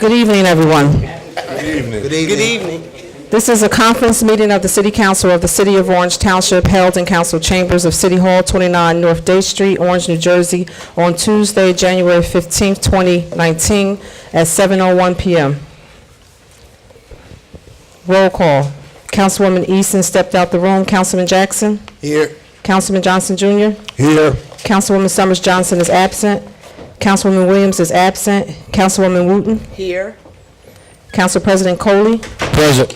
Good evening, everyone. Good evening. Good evening. This is a conference meeting of the City Council of the City of Orange Township held in council chambers of City Hall, 29 North Day Street, Orange, New Jersey, on Tuesday, January 15th, 2019, at 7:01 p.m. Roll call. Councilwoman Easton stepped out the room. Councilman Jackson? Here. Councilman Johnson Jr.? Here. Councilwoman Summers Johnson is absent. Councilwoman Williams is absent. Councilwoman Wooten? Here. Council President Coley? Present.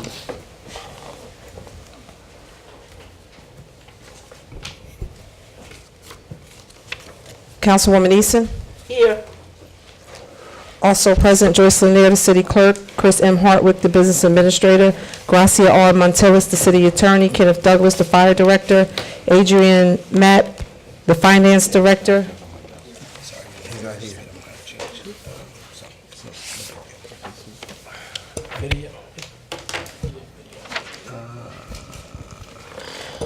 Councilwoman Easton? Here. Also present, Joyce Lanier, the city clerk, Chris M. Hartwick, the business administrator, Gracia R. Montillis, the city attorney, Kenneth Douglas, the fire director, Adrian Matt, the finance director,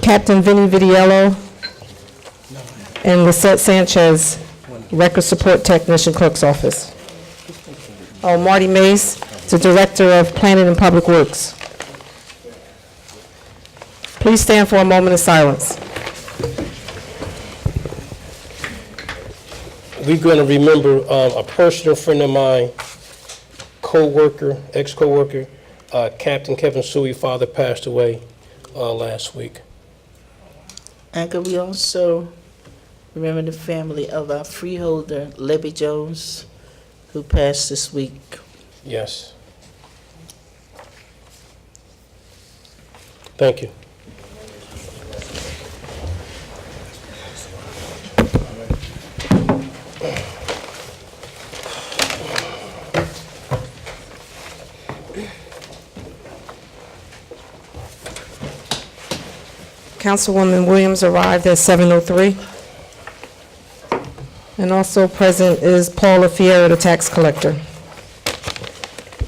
Captain Vinny Vidiello, and Lisette Sanchez, record support technician, clerk's office. Oh, Marty Mays, the Director of Planning and Public Works. Please stand for a moment of silence. We're going to remember a personal friend of mine, co-worker, ex-co-worker, Captain Kevin Suey. Father passed away last week. And could we also remember the family of our freeholder, Libby Jones, who passed this week? Yes. Thank you. Councilwoman Williams arrived at 7:03. And also present is Paula Fiera, the tax collector.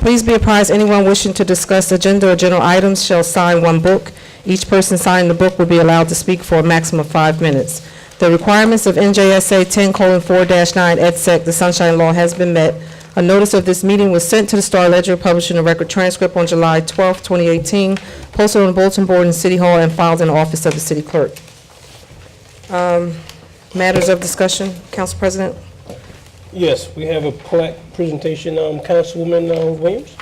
Please be apprised, anyone wishing to discuss agenda or general items shall sign one book. Each person signing the book will be allowed to speak for a maximum of 5 minutes. The requirements of NJSA 10:4-9 EDSEC, the Sunshine Law, has been met. A notice of this meeting was sent to the Star Ledger, published in the Record Transcript on July 12, 2018, posted on the bulletin board in City Hall, and filed in the office of the city clerk. Matters of discussion, Council President? Yes, we have a plaque presentation, Councilwoman Williams.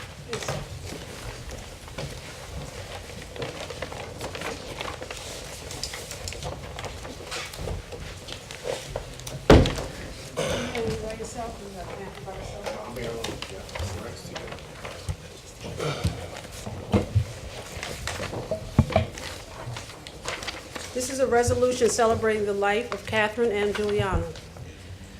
This is a resolution celebrating the life of Catherine M. Giuliano.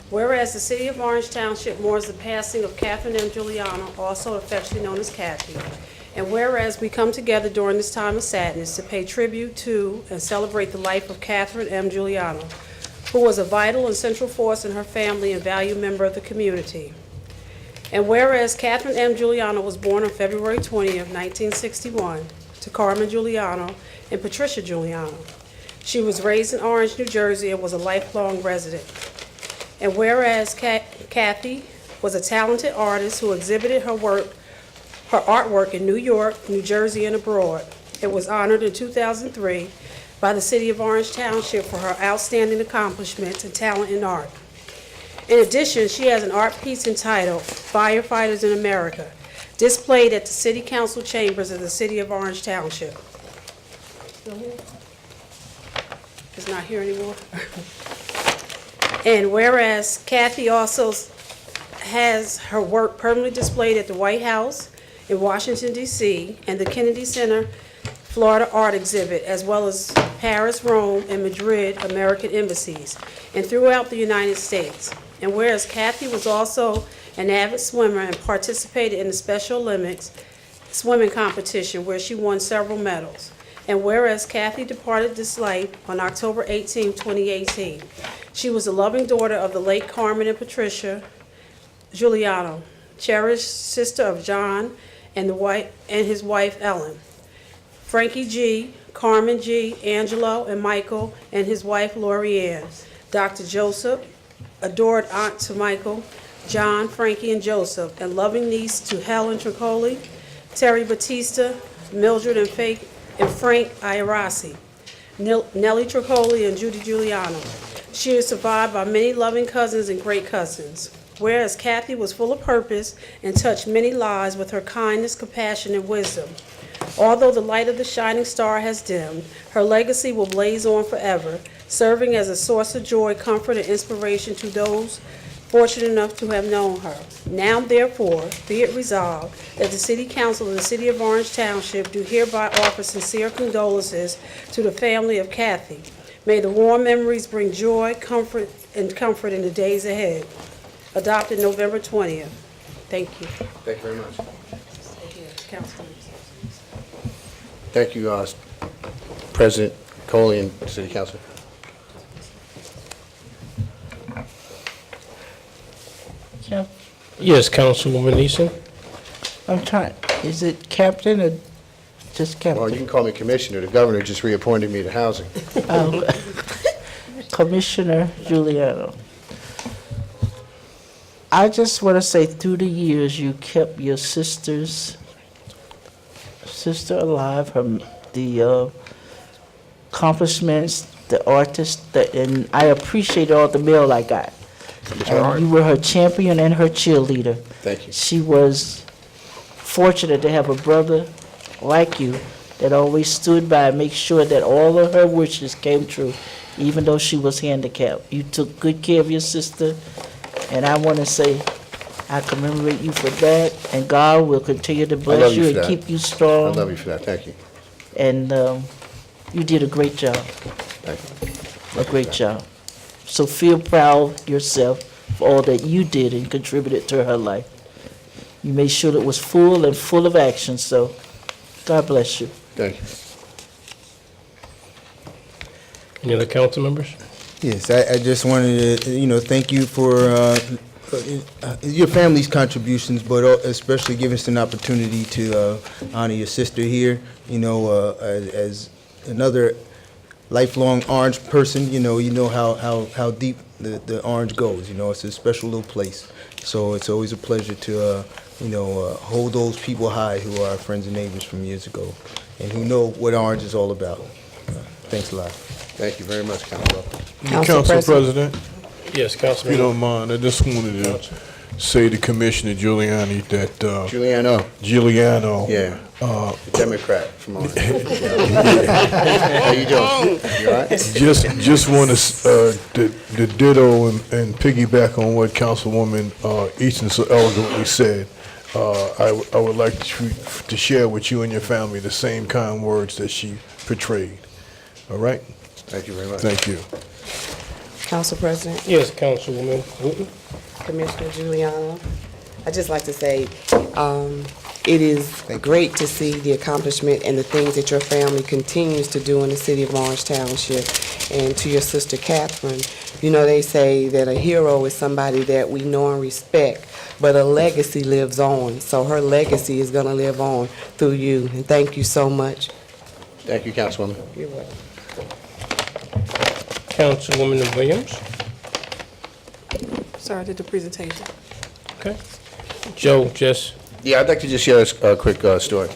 Whereas the City of Orange Township mourns the passing of Catherine M. Giuliano, also affectionately known as Kathy, and whereas we come together during this time of sadness to pay tribute to and celebrate the life of Catherine M. Giuliano, who was a vital and central force in her family and valued member of the community. And whereas Catherine M. Giuliano was born on February 20th, 1961, to Carmen Giuliano and Patricia Giuliano. She was raised in Orange, New Jersey, and was a lifelong resident. And whereas Kathy was a talented artist who exhibited her artwork in New York, New Jersey, and abroad, it was honored in 2003 by the City of Orange Township for her outstanding accomplishments and talent in art. In addition, she has an art piece entitled Firefighters in America, displayed at the City Council chambers of the City of Orange Township. Is not here anymore. And whereas Kathy also has her work permanently displayed at the White House in Washington, D.C., and the Kennedy Center Florida Art Exhibit, as well as Paris, Rome, and Madrid American embassies, and throughout the United States. And whereas Kathy was also an avid swimmer and participated in the Special Olympics swimming competition, where she won several medals. And whereas Kathy departed this life on October 18, 2018, she was a loving daughter of the late Carmen and Patricia Giuliano, cherished sister of John and his wife Ellen, Frankie G., Carmen G., Angelo, and Michael, and his wife Lori Ann, Dr. Joseph, adored aunt to Michael, John, Frankie, and Joseph, and loving niece to Helen Tricoli, Terry Batista, Mildred and Frank Iarasi, Nellie Tricoli, and Judy Giuliano. She is survived by many loving cousins and great cousins. Whereas Kathy was full of purpose and touched many lives with her kindness, compassion, and wisdom. Although the light of the shining star has dimmed, her legacy will blaze on forever, serving as a source of joy, comfort, and inspiration to those fortunate enough to have known her. Now, therefore, be it resolved that the City Council of the City of Orange Township do hereby offer sincere condolences to the family of Kathy. May the warm memories bring joy, comfort in the days ahead. Adopted November 20th. Thank you. Thank you very much. Councilman. Thank you, President Coley and City Council. Cap- Yes, Councilwoman Eason. I'm trying, is it captain or just Well, you captain? can call me Commissioner. The governor just reappointed me to housing. Commissioner Giuliano. I just want to say, through the years, you kept your sister alive, the accomplishments, the artist, and I appreciate all the mail I got. It's her heart. You were her champion and her cheerleader. Thank you. She was fortunate to have a brother like you that always stood by and make sure that all of her wishes came true, even though she was handicapped. You took good care of your sister, and I want to say I commemorate you for that, and God will continue to bless love you you for and that. keep you I strong. love you for that. Thank you. And you did a great job, Thank you. a great job. So feel proud yourself for all that you did and contributed to her life. You made sure it was full and full of action, so God bless you. Thank you. Any other council members? Yes, I just wanted to, thank you for your family's contributions, but especially giving us an opportunity to honor your sister here, as another lifelong Orange person, you know how deep the Orange goes, it's a special little place. So it's always a pleasure to, hold those people high who are our friends and neighbors from years ago and who know what Orange is all about. Thanks a lot. Thank you very much, Council. Council Council President, Yes, if you Councilman. don't mind, I just wanted to say to Commissioner Giuliani that Giuliano, Giuliano. yeah, Democrat from Orange. How you doing? You all right? Just want to ditto and piggyback on what Councilwoman Easton so eloquently said. I would like to share with you and your family the same kind words that she portrayed. All right? Thank you very much. Thank you. Council President, Yes, Councilwoman Wooten. Commissioner Giuliano. I'd just like to say, it is great to see the accomplishment and the things that your family continues to do in the city of Orange Township. And to your sister Catherine, they say that a hero is somebody that we know and respect, but a legacy lives on. So her legacy is going to live on through you. And thank you so much. Thank you, Councilwoman. You're welcome. Councilwoman Williams. Sorry, I did the presentation. Okay. Joe, just, Yeah, I'd like to just share a quick story.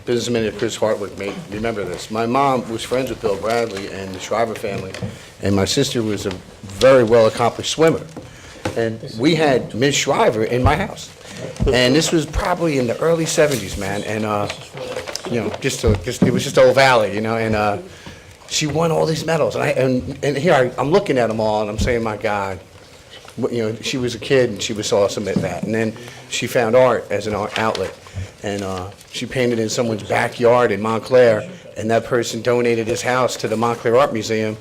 Businessman Chris Hartwick may remember this. My mom was friends with Bill Bradley and the Shriver family, and my sister was a very well-accomplished swimmer. And we had Ms. Shriver in my house. And this was probably in the early 70s, man, and, it was just Old Valley, and she won all these medals. And here I'm looking at them all, and I'm saying, my God, she was a kid, and she was awesome at that. And then she found art as an art outlet, and she painted in someone's backyard in Montclair, and that person donated his house to the Montclair Art Museum,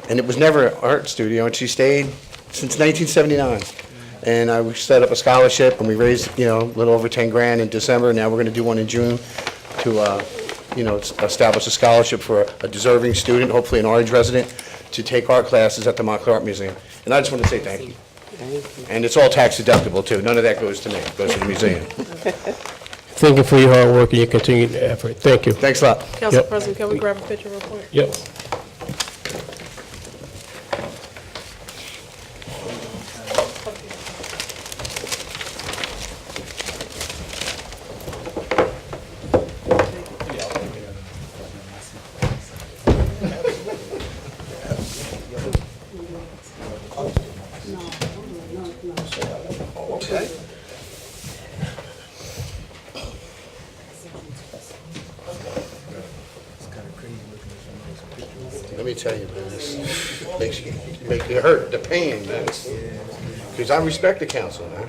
and it was never an art studio, and she stayed since 1979. And we set up a scholarship, and we raised, a little over 10 grand in December. Now we're going to do one in June to, establish a scholarship for a deserving student, hopefully an Orange resident, to take art classes at the Montclair Art Museum. And I just want to say thank you. And it's all tax deductible, too. None of that goes to me. It goes to the museum. thank you for your hard work and your continued effort. Thank you. Thanks a lot. Council Yep. President, can we grab a picture real quick? Yep. tell you, man, this makes you hurt, the pain, man. Because I respect the council, man.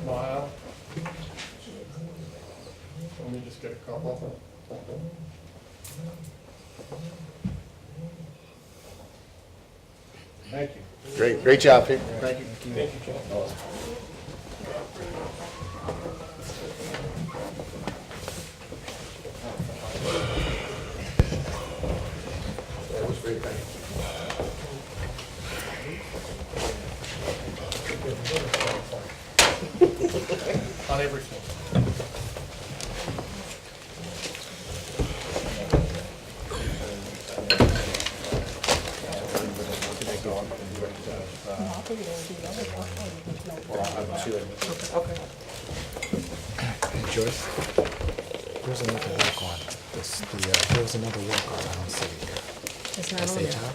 Smile. Let me just get a couple. Thank you. Great job, Pete. Thank you. That was great, thank you. On everything. Joyce? There's another walk on. There's another walk on. I don't see it here. It's not on SHI? there.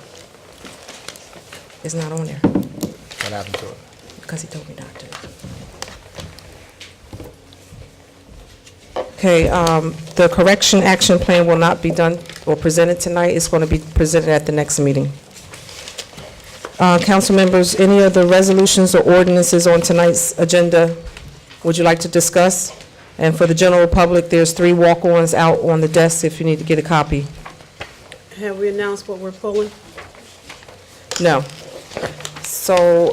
It's not on there, What happened to it? because he told me not to. Okay, the correction action plan will not be done or presented tonight. It's going to be presented at the next meeting. Council members, any of the resolutions or ordinances on tonight's agenda would you like to discuss? And for the general public, there's 3 walk-ons out on the desk if you need to get a copy. Have we announced what we're pulling? No. So,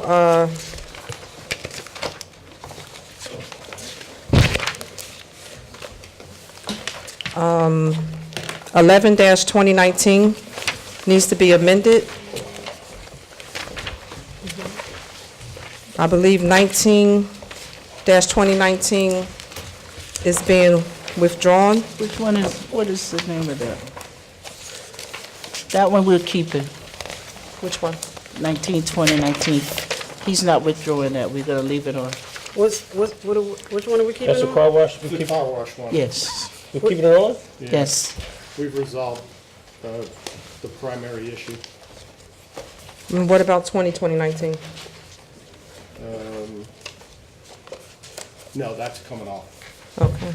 11-2019 needs to be amended. I believe 19-2019 is being withdrawn. Which one is, what is the name of that? That one we're keeping, Which one? 19. He's not withdrawing that, we're gonna leave it on. Which one are we keeping That's the on? car wash, we The keep, car wash one. Yes, we keeping it on? Yeah. yes. We've resolved the primary issue. And what about 20-2019? No, that's coming off. Okay.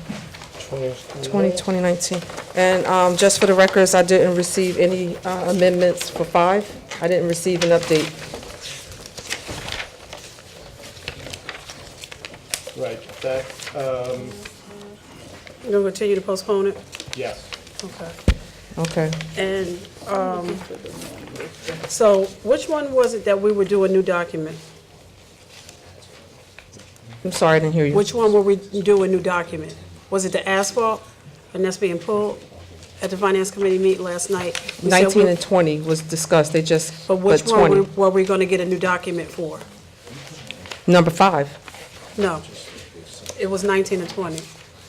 2019. And just for the records, I didn't receive any amendments for 5. I didn't receive an update. Right, that, You're going to continue to postpone it? yes. Okay. Okay. And, so which one was it that we would do a new document? I'm sorry, I didn't hear you. Which one will we do a new document? Was it the asphalt, and that's being pulled at the finance committee meeting last night? We said 19 we- and 20 was discussed, they just, But which but one 20. were we going to get a new document for? Number 5. No, it was 19 and 20.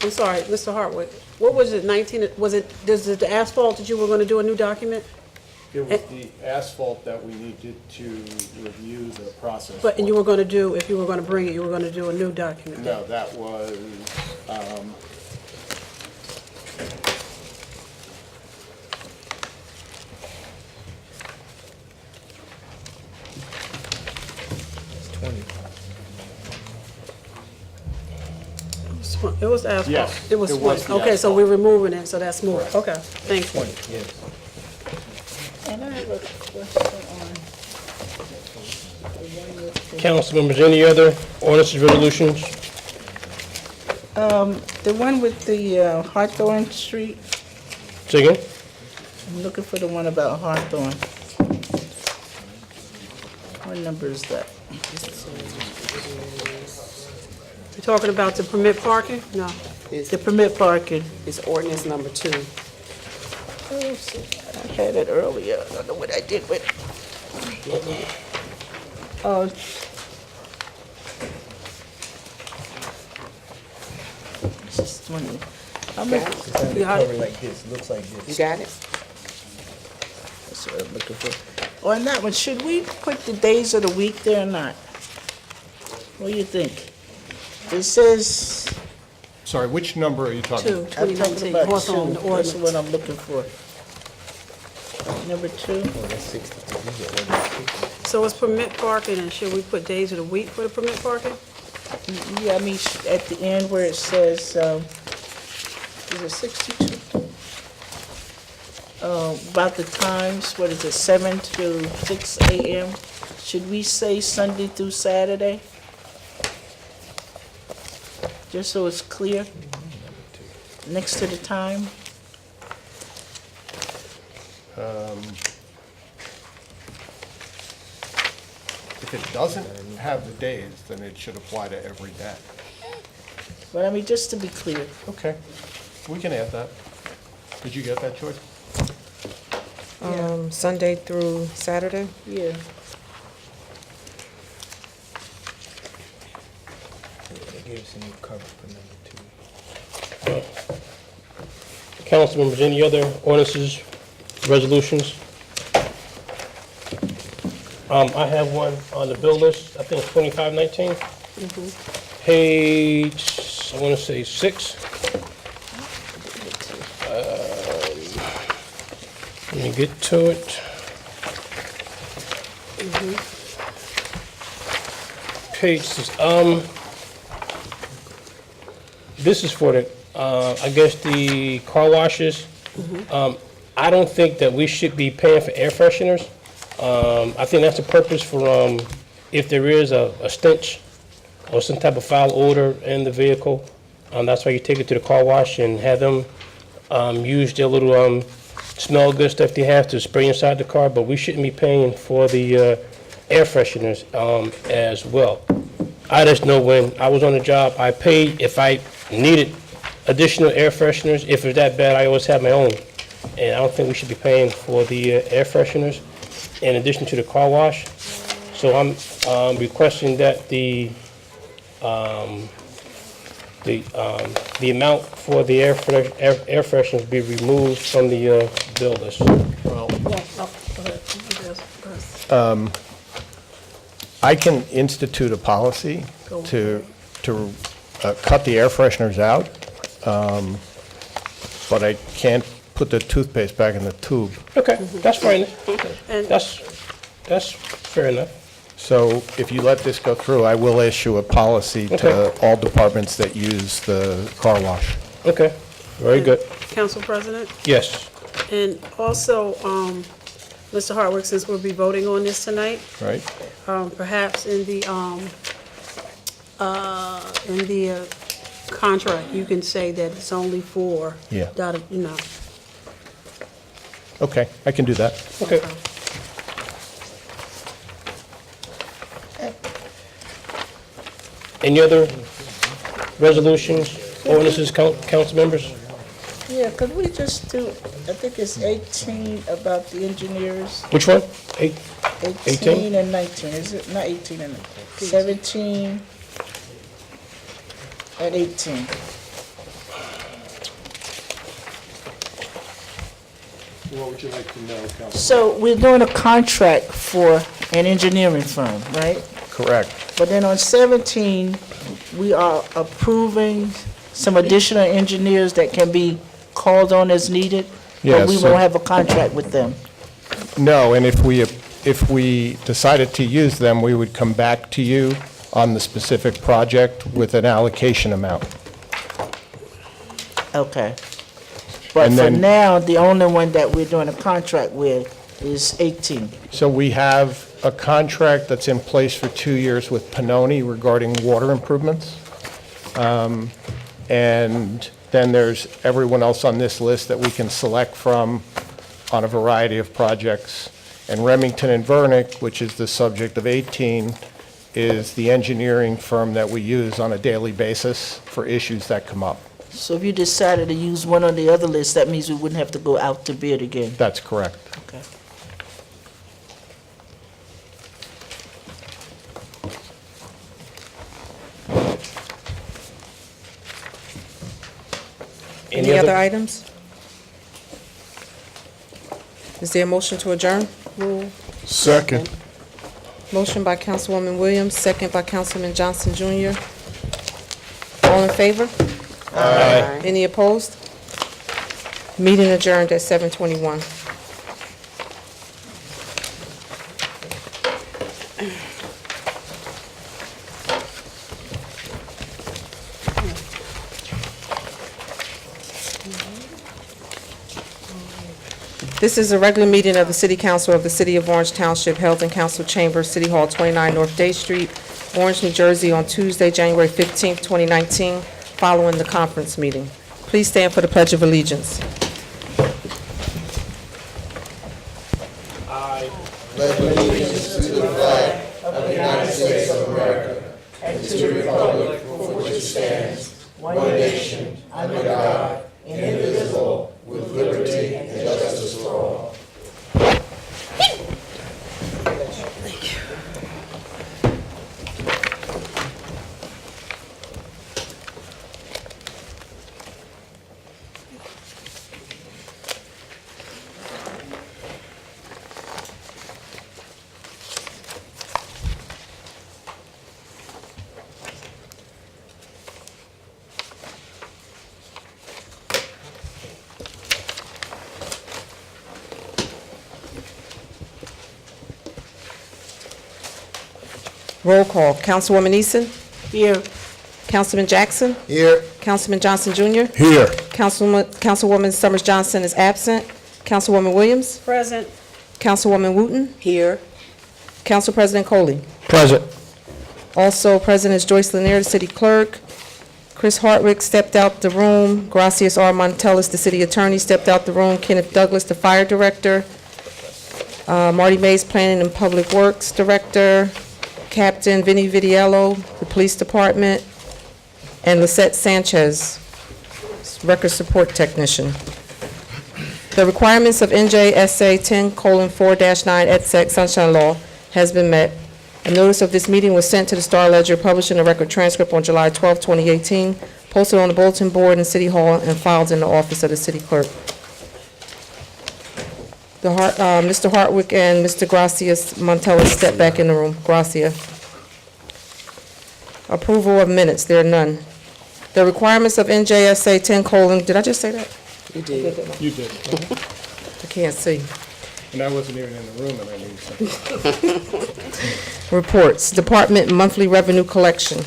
I'm sorry, Mr. Hartwick, what was it, 19, was it the asphalt that you were going to do a new document? It was the asphalt that we needed to review the process. But, and for. you were going to do, if you were going to bring it, you were going to do a new document? No, that was, It was asphalt? Yes, It was, it was the okay, so asphalt. we're removing it, so that's smooth. Okay, thank you. And I have a question on. Council members, any other ordinances, resolutions? The one with the Hawthorne Street, Say again? I'm looking for the one about Hawthorne. What number is that? You're talking about the permit parking? No. The permit parking. It's ordinance number 2. I had it earlier, I don't know what I did with it. Oh. This is 20. I'm looking, You got it? like this, looks like this. You got it? that's what I'm looking for. On that one, should we put the days of the week there or not? What do you think? It says, sorry, which number are you talking? 2, I'm talking 2019, about Hawthorne, two, the that's ordinance. what I'm looking for. Number 2? So it's permit parking, and should we put days of the week for the permit parking? Yeah, I mean, at the end where it says, Is it 62? About the times, what is it, 7 to 6 a.m.? Should we say Sunday through Saturday? Just so it's clear, next to the time? If it doesn't have the days, then it should apply to every day. But I mean, just to be clear. Okay, we can add that. Did you get that, Joyce? Sunday through Saturday? Yeah. They gave us a new cover for number 2. Council members, any other ordinances, resolutions? I have one on the bill list, I think it's 2519. Page, I want to say 6. Let me get to it. Page 6. This is for the, I guess, the car washes. I don't think that we should be paying for air fresheners. I think that's the purpose for, if there is a stench or some type of foul odor in the vehicle, that's why you take it to the car wash and have them use their little smell good stuff they have to spray inside the car, but we shouldn't be paying for the air fresheners as well. I just know when I was on the job, I paid if I needed additional air fresheners. If it's that bad, I always have my own. And I don't think we should be paying for the air fresheners in addition to the car wash. So I'm requesting that the amount for the air fresheners be removed from the bill list. I can institute a policy to cut the air fresheners out, but I can't put the toothpaste back in the tube. Okay, that's fine. And That's fair enough. So if you let this go through, I will issue a policy to Okay. all departments that use the car wash. Okay, very good. Council President, Yes, and also, Mr. Hardwick, since we'll be voting on this tonight, Right? perhaps in the contract, you can say that it's only for. Yeah. You know. Okay, I can do that. okay. Any other resolutions, ordinances, council members? Yeah, could we just do, I think it's 18 about the engineers, Which one? 8? 18 and 19, is it, not 18 and 19, 17 and 18. What would you like to know, Council? So we're doing a contract for an engineering firm, right? Correct. But then on 17, we are approving some additional engineers that can be called on as needed? Yes, But we so- won't have a contract with them? No, and if we decided to use them, we would come back to you on the specific project with an allocation amount. Okay. But And for then- now, the only one that we're doing a contract with is 18. So we have a contract that's in place for 2 years with Pannoni regarding water improvements. And then there's everyone else on this list that we can select from on a variety of projects. And Remington and Vernick, which is the subject of 18, is the engineering firm that we use on a daily basis for issues that come up. So if you decided to use one on the other list, that means we wouldn't have to go out to bid again? That's correct. Okay. Any other items? Is there a motion to adjourn? Second. Motion by Councilwoman Williams, second by Councilman Johnson Jr. All in favor? Aye. Any opposed? Meeting adjourned at 7:21. This is a regular meeting of the City Council of the City of Orange Township held in Council Chambers, City Hall, 29 North Day Street, Orange, New Jersey, on Tuesday, January 15th, 2019, following the conference meeting. Please stand for the Pledge of Allegiance. Roll call. Councilwoman Eason? Here. Councilman Jackson? Here. Councilman Johnson Jr.? Here. Councilwoman Summers Johnson is absent. Councilwoman Williams? Present. Councilwoman Wooten? Here. Council President Coley? Present. Also present is Joyce Lanier, the city clerk. Chris Hartwick stepped out the room. Gracias R. Montellis, the city attorney, stepped out the room. Kenneth Douglas, the fire director. Marty Mays, planning and public works director. Captain Vinny Vidiello, the police department. And Lisette Sanchez, record support technician. The requirements of NJSA 10:4-9 et sec Sunshine Law has been met. A notice of this meeting was sent to the Star Ledger, published in a record transcript on July 12, 2018, posted on the bulletin board in City Hall, and filed in the office of the city clerk. Mr. Hartwick and Mr. Gracias Montellis step back in the room. Gracia. Approval of minutes, there are none. The requirements of NJSA 10:, did I just say that? You did. You did. I can't see. And I wasn't even in the room and I knew something. Reports, Department Monthly Revenue Collection.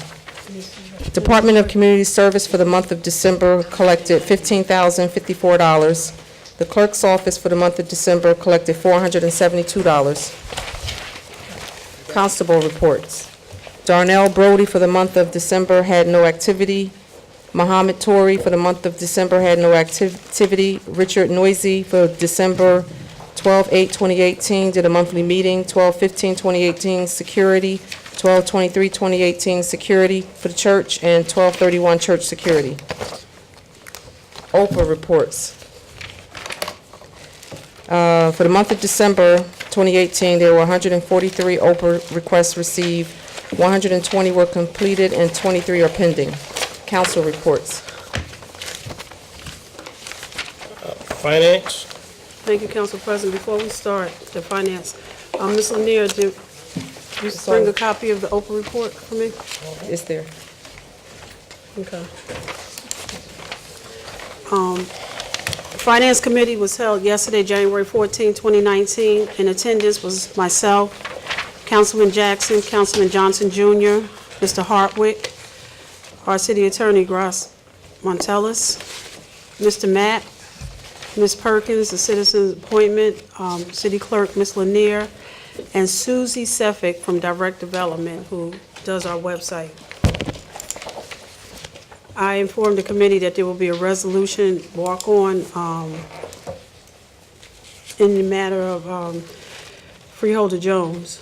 Department of Community Service for the month of December collected $15,054. The clerk's office for the month of December collected $472. Constable reports. Darnell Brody for the month of December had no activity. Muhammad Tori for the month of December had no activity. Richard Noisy for December 12/8/2018 did a monthly meeting. 12/15/2018 security. 12/23/2018 security for the church, and 12/31 church security. OPA reports. For the month of December 2018, there were 143 OPA requests received. 120 were completed and 23 are pending. Council reports. Finance? Thank you, Council President. Before we start the finance, Ms. Lanier, did you bring a copy of the Oprah report for me? Is there? Okay. Finance Committee was held yesterday, January 14, 2019. In attendance was myself, Councilman Jackson, Councilman Johnson Jr., Mr. Hartwick, our City Attorney, Grace Montellis, Mr. Matt, Ms. Perkins, the Citizens Appointment, City Clerk, Ms. Lanier, and Susie Seffick from Direct Development, who does our website. I informed the committee that there will be a resolution walk-on in the matter of Freeholder Jones.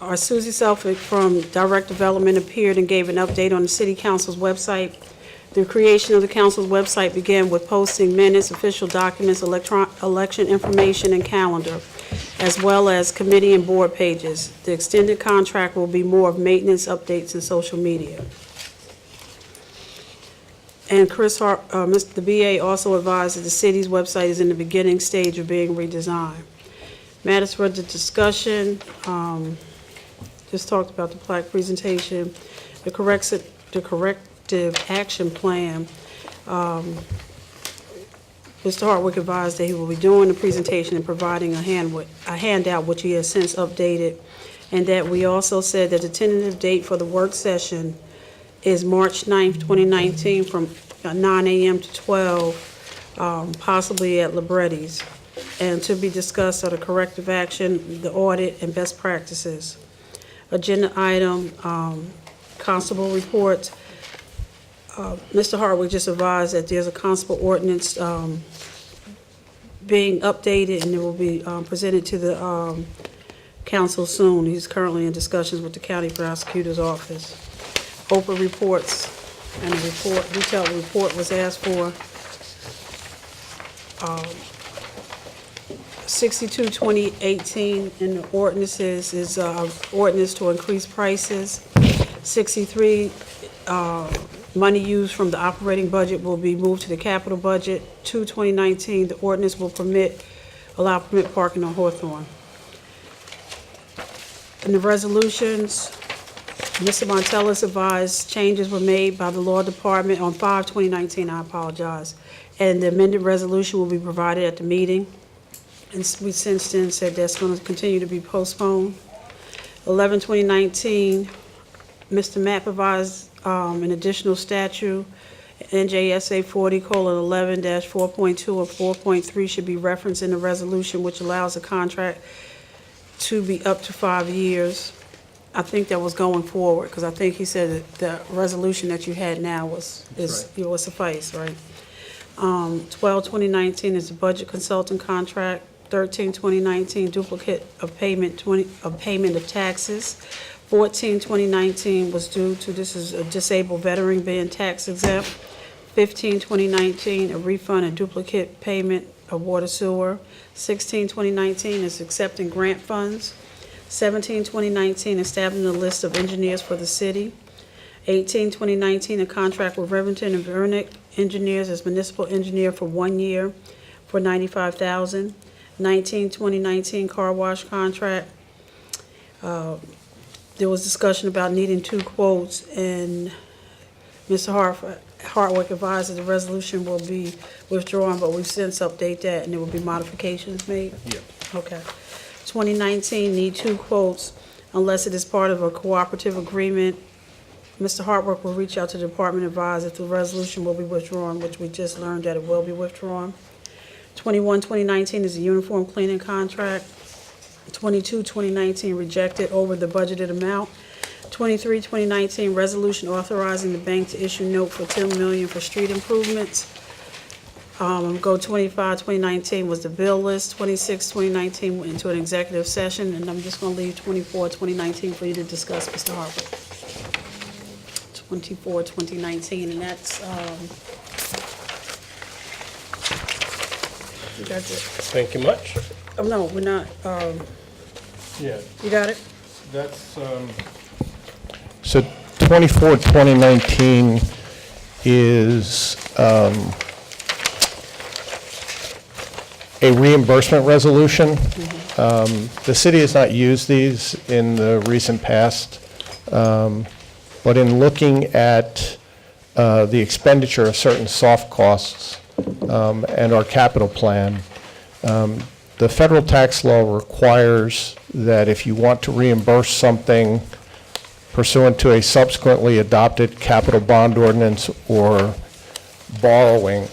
Our Susie Seffick from Direct Development appeared and gave an update on the City Council's website. The creation of the council's website began with posting minutes, official documents, election information, and calendar, as well as committee and board pages. The extended contract will be more of maintenance, updates, and social media. And the BA also advised that the city's website is in the beginning stage of being redesigned. Matters for the discussion, just talked about the plaque presentation, the corrective action plan. Mr. Hartwick advised that he will be doing the presentation and providing a handout, which he has since updated, and that we also said that the tentative date for the work session is March 9th, 2019, from 9 a.m. to 12, possibly at Libretti's. and to be discussed are the corrective action, the audit, and best practices. Agenda item, constable report. Mr. Hartwick just advised that there's a constable ordinance being updated, and it will be presented to the council soon. He's currently in discussions with the county prosecutor's office. Open reports, and a report, detailed report was asked for. 62-2018 in the ordinances is ordinance to increase prices. 63, money used from the operating budget will be moved to the capital budget. 2-2019, the ordinance will allow permit parking on Hawthorne. In the resolutions, Mr. Montellis advised changes were made by the law department on 5/2019, I apologize. And the amended resolution will be provided at the meeting. And we since then said that's going to continue to be postponed. 11/2019, Mr. Mapp advised an additional statute, NJSA 40:11-4.2 and 4.3 should be referenced in the resolution, which allows a contract to be up to 5 years. I think that was going forward, because I think he said that the resolution that you had now will suffice, right? 12/2019 is the budget consultant contract. 13/2019, duplicate of payment of taxes. 14/2019 was due to, this is a disabled veteran being tax exempt. 15/2019, a refund and duplicate payment of water sewer. 16/2019 is accepting grant funds. 17/2019, establishing a list of engineers for the city. 18/2019, a contract with Remington and Vernick Engineers as municipal engineer for 1 year for $95,000. 19/2019, car wash contract. There was discussion about needing 2 quotes, and Mr. Hartwick advised that the resolution will be withdrawn, but we've since updated that, and there will be modifications made? Yeah. Okay. 2019, need 2 quotes unless it is part of a cooperative agreement. Mr. Hartwick will reach out to the department and advise if the resolution will be withdrawn, which we just learned that it will be withdrawn. 21/2019 is a uniform cleaning contract. 22/2019 rejected over the budgeted amount. 23/2019 resolution authorizing the bank to issue note for $10 million for street improvements. Go 25/2019 was the bill list. 26/2019 went into an executive session, and I'm just going to leave 24/2019 for you to discuss, Mr. Hartwick. 24/2019, and that's that's it. Thank you much. Oh, no, we're not, Yeah, you got it? that's, so 24-2019 is a reimbursement resolution. The city has not used these in the recent past, but in looking at the expenditure of certain soft costs and our capital plan, the federal tax law requires that if you want to reimburse something pursuant to a subsequently adopted capital bond ordinance or borrowing,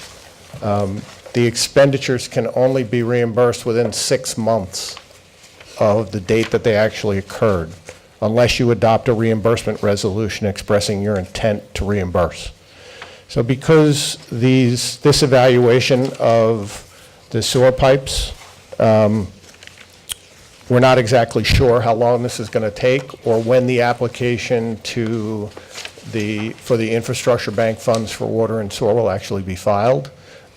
the expenditures can only be reimbursed within 6 months of the date that they actually occurred, unless you adopt a reimbursement resolution expressing your intent to reimburse. So because this evaluation of the sewer pipes, we're not exactly sure how long this is going to take or when the application for the infrastructure bank funds for water and sewer will actually be filed.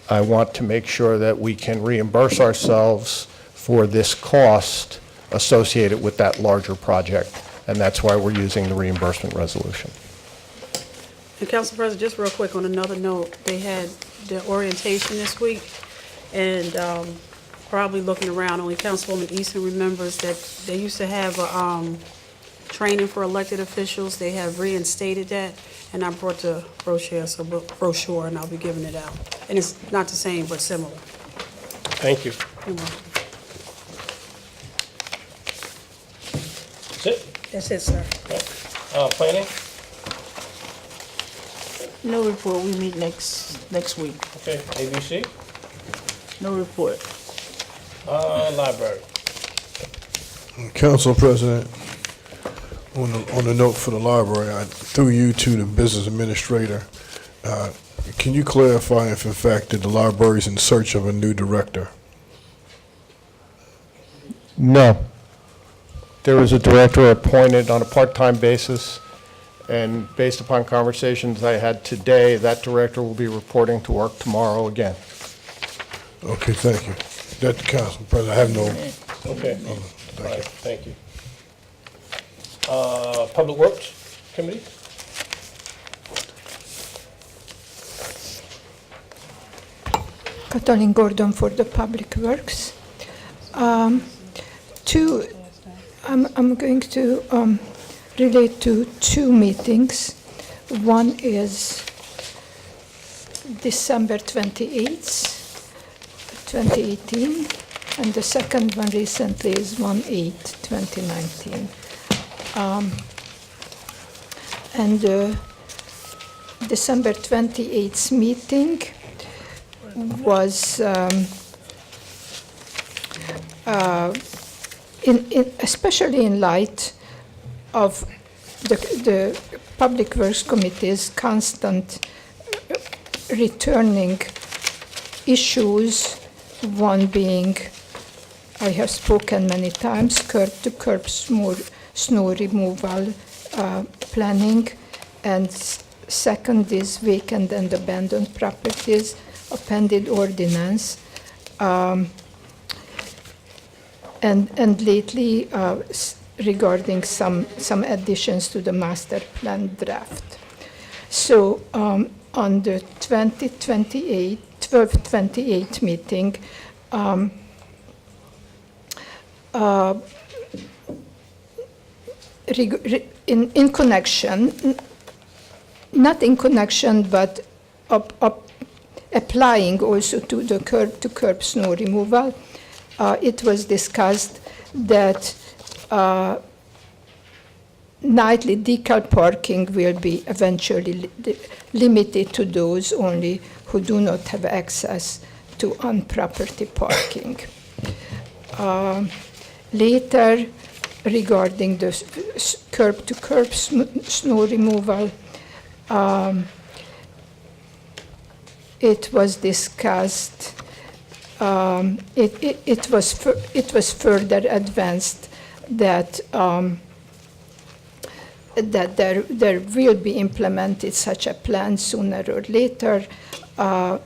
I want to make sure that we can reimburse ourselves for this cost associated with that larger project, and that's why we're using the reimbursement resolution. And Council President, just real quick, on another note, they had the orientation this week, and probably looking around, only Councilwoman Easton remembers that they used to have training for elected officials. They have reinstated that, and I brought the brochure, and I'll be giving it out. And it's not the same, but similar. Thank you. You're welcome. That's it? That's it, sir. Planning? No report, we meet next week. Okay, ABC? No report. Library. Council President, on the note for the library, I threw you to the business administrator. Can you clarify if in fact that the library is in search of a new director? No. There was a director appointed on a part-time basis, and based upon conversations I had today, that director will be reporting to work tomorrow again. Okay, thank you. That's the Council President. I have no, Okay. All thank right, you. thank you. Public Works Committee? Kathleen Gordon for the Public Works. I'm going to relate to two meetings. One is December 28th, 2018, and the second one recently is 1/8/2019. And the December 28th meeting was especially in light of the Public Works Committee's constant returning issues, one being, I have spoken many times, curb-to-curb snow removal planning, and second is vacant and abandoned properties, appended ordinance, and lately regarding some additions to the master plan draft. So on the 12/28 meeting, in connection, not in connection, but applying also to the curb-to-curb snow removal, it was discussed that nightly decal parking will be eventually limited to those only who do not have access to on-property parking. Later, regarding the curb-to-curb snow removal, it was discussed. It was further advanced that that there will be implemented such a plan sooner or later.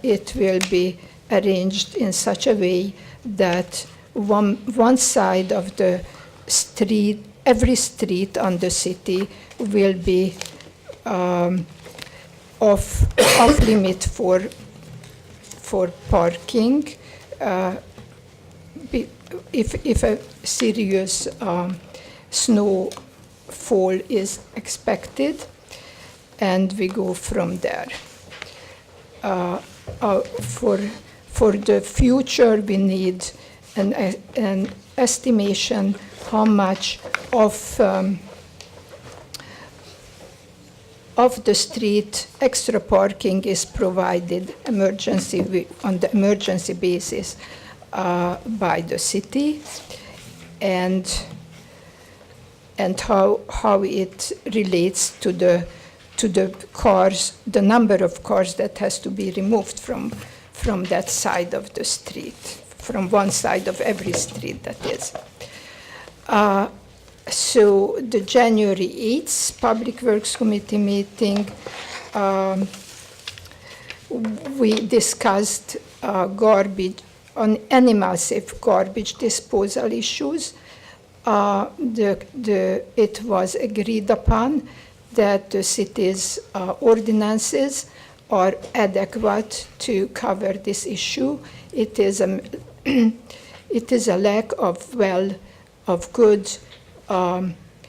It will be arranged in such a way that one side of the street, every street on the city will be off limit for parking. If a serious snowfall is expected, and we go from there. For the future, we need an estimation how much of the street extra parking is provided on the emergency basis by the city, and how it relates to the cars, the number of cars that has to be removed from that side of the street, from one side of every street, that is. So the January 8th Public Works Committee meeting, we discussed garbage, on any massive garbage disposal issues. It was agreed upon that the city's ordinances are adequate to cover this issue. It is a lack of good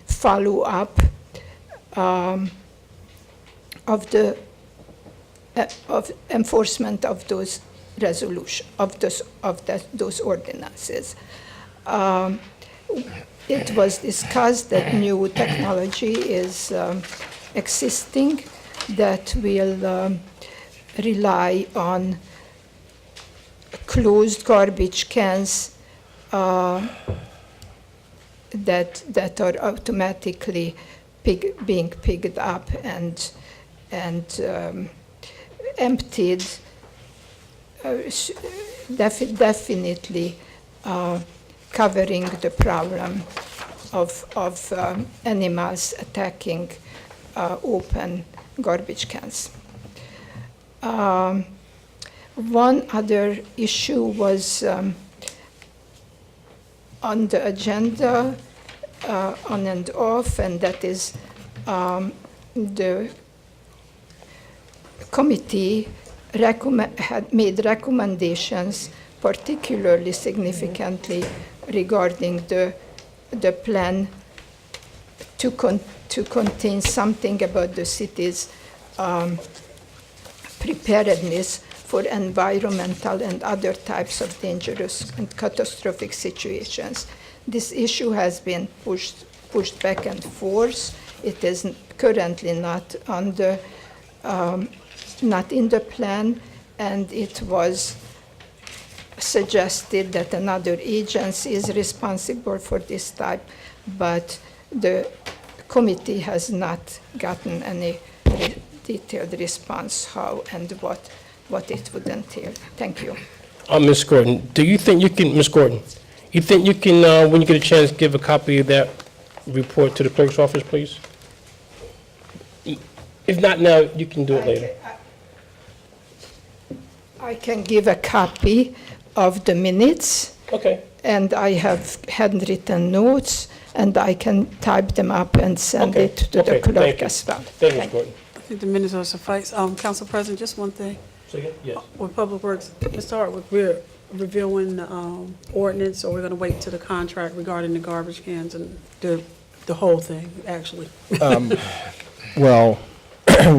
follow-up of enforcement of those those ordinances. It was discussed that new technology is existing that will rely on closed garbage cans that are automatically being picked up and emptied, definitely covering the problem of animals attacking open garbage cans. One other issue was on the agenda, on and off, and that is the committee had made recommendations, particularly significantly regarding the plan to contain something about the city's preparedness for environmental and other types of dangerous and catastrophic situations. This issue has been pushed back and forth. It is currently not in the plan, and it was suggested that another agency is responsible for this type, but the committee has not gotten any detailed response how and what it would entail. Thank you. Ms. Gordon, do you think you can, Ms. Gordon, you think you can, when you get a chance, give a copy of that report to the clerk's office, please? If not now, you can do it later. I can give a copy of the minutes, Okay. and I have handwritten notes, and I can type them up and send Okay, it to the okay, thank clerk you. as well. Thank you, Ms. Gordon. I think the minutes will suffice. Council President, just one thing. Second? Yes. With Public Works, Mr. Hartwick, we're reviewing the ordinance, or we're going to wait to the contract regarding the garbage cans and the whole thing, actually? Well,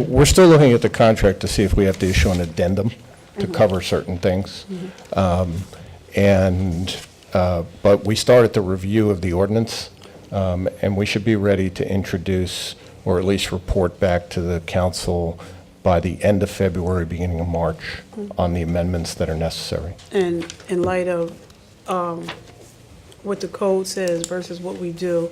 we're still looking at the contract to see if we have to issue an addendum to cover certain things. But we started the review of the ordinance, and we should be ready to introduce, or at least report back to the council by the end of February, beginning of March, on the amendments that are necessary. And in light of what the code says versus what we do,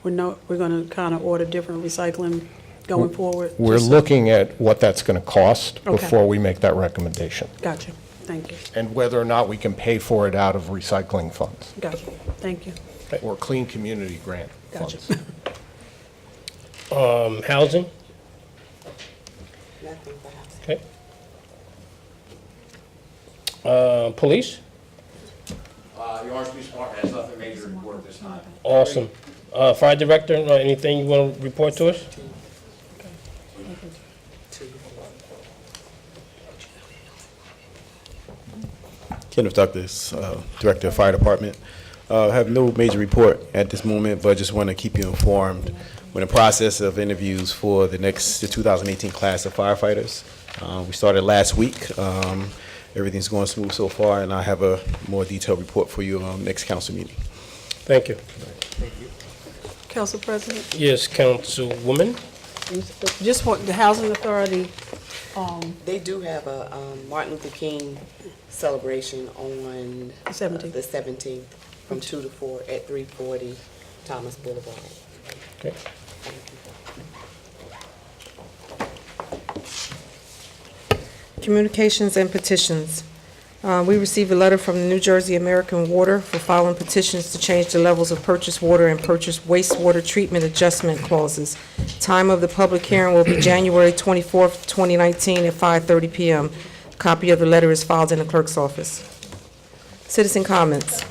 we're going to kind of order different recycling going forward? We're Just so- looking at what that's going to cost Okay. before we make that recommendation, Gotcha. Thank you. and whether or not we can pay for it out of recycling funds Gotcha. Thank you. or clean community grant Gotcha. funds. Housing? Nothing for housing. Okay. Police? The Orange Police Department has nothing major to report at this time. Awesome. Fire Director, anything you want to report to us? Kenneth Douglas, Director of Fire Department. I have no major report at this moment, but just want to keep you informed. We're in the process of interviews for the 2018 class of firefighters. We started last week. Everything's going smooth so far, and I have a more detailed report for you on next council meeting. Thank you. Council President, Yes, Councilwoman? just want the Housing Authority, They do have a Martin Luther King celebration on The 17th. the 17th from 2 to 4 at 340 Thomas Boulevard. Okay. Communications and petitions. We received a letter from the New Jersey American Water for filing petitions to change the levels of purchased water and purchased wastewater treatment adjustment clauses. Time of the public hearing will be January 24th, 2019 at 5:30 p.m. Copy of the letter is filed in the clerk's office. Citizen comments.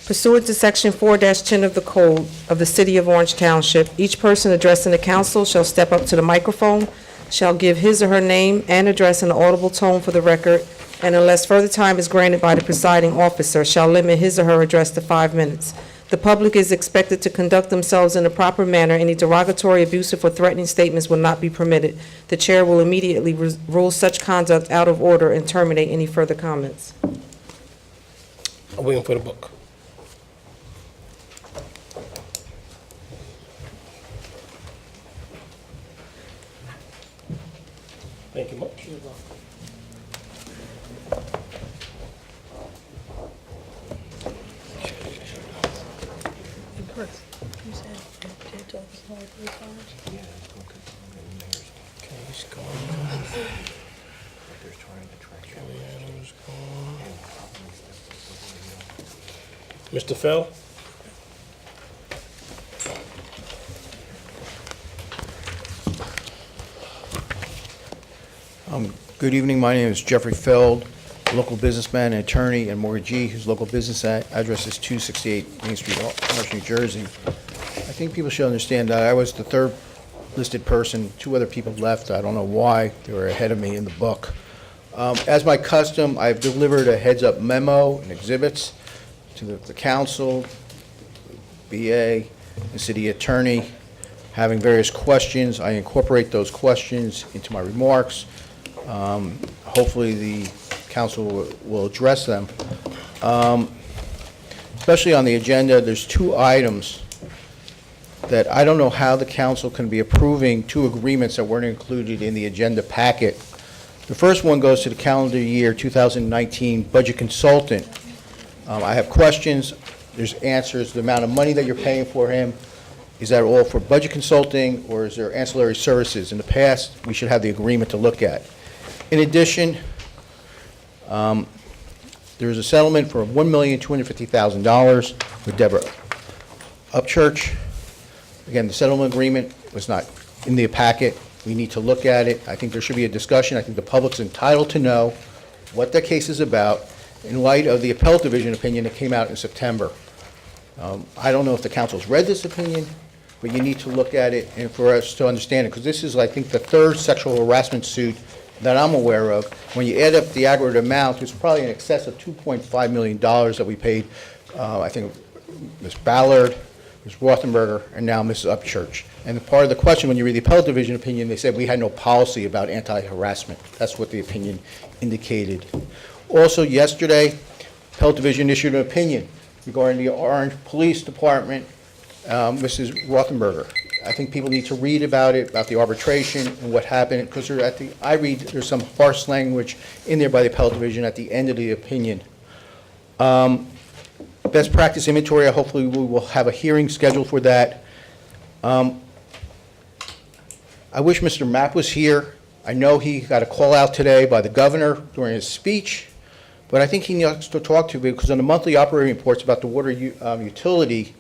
Pursuant to Section 4-10 of the Code of the City of Orange Township, each person addressing the council shall step up to the microphone, shall give his or her name and address in an audible tone for the record, and unless further time is granted by the presiding officer, shall limit his or her address to 5 minutes. The public is expected to conduct themselves in a proper manner. Any derogatory, abusive, or threatening statements will not be permitted. The chair will immediately rule such conduct out of order and terminate any further comments. I'm waiting for the book. Thank you much. Mr. Fell? Good evening, my name is Jeffrey Feld, local businessman and attorney and mortgagee whose local business address is 268 Main Street, Orange, New Jersey. I think people should understand that I was the third listed person. 2 other people left. I don't know why. They were ahead of me in the book. As my custom, I've delivered a heads-up memo and exhibits to the council, BA, the city attorney, having various questions. I incorporate those questions into my remarks. Hopefully, the council will address them. Especially on the agenda, there's 2 items that I don't know how the council can be approving 2 agreements that weren't included in the agenda packet. The first one goes to the calendar year 2019 budget consultant. I have questions, there's answers, the amount of money that you're paying for him, is that all for budget consulting or is there ancillary services? In the past, we should have the agreement to look at. In addition, there's a settlement for $1,250,000 with Deborah Upchurch. Again, the settlement agreement was not in the packet. We need to look at it. I think there should be a discussion. I think the public's entitled to know what that case is about in light of the appellate division opinion that came out in September. I don't know if the council's read this opinion, but you need to look at it and for us to understand it, because this is, I think, the 3rd sexual harassment suit that I'm aware of. When you add up the aggregate amount, it's probably in excess of $2.5 million that we paid, I think, Ms. Ballard, Ms. Rothenberger, and now Mrs. Upchurch. And part of the question, when you read the appellate division opinion, they said we had no policy about anti-harassment. That's what the opinion indicated. Also, yesterday, appellate division issued an opinion regarding the Orange Police Department, Mrs. Rothenberger. I think people need to read about it, about the arbitration and what happened, because I read there's some harsh language in there by the appellate division at the end of the opinion. Best practice inventory, hopefully we will have a hearing scheduled for that. I wish Mr. Mapp was here. I know he got a call out today by the governor during his speech, but I think he needs to talk to me because on the monthly operating reports about the water utility,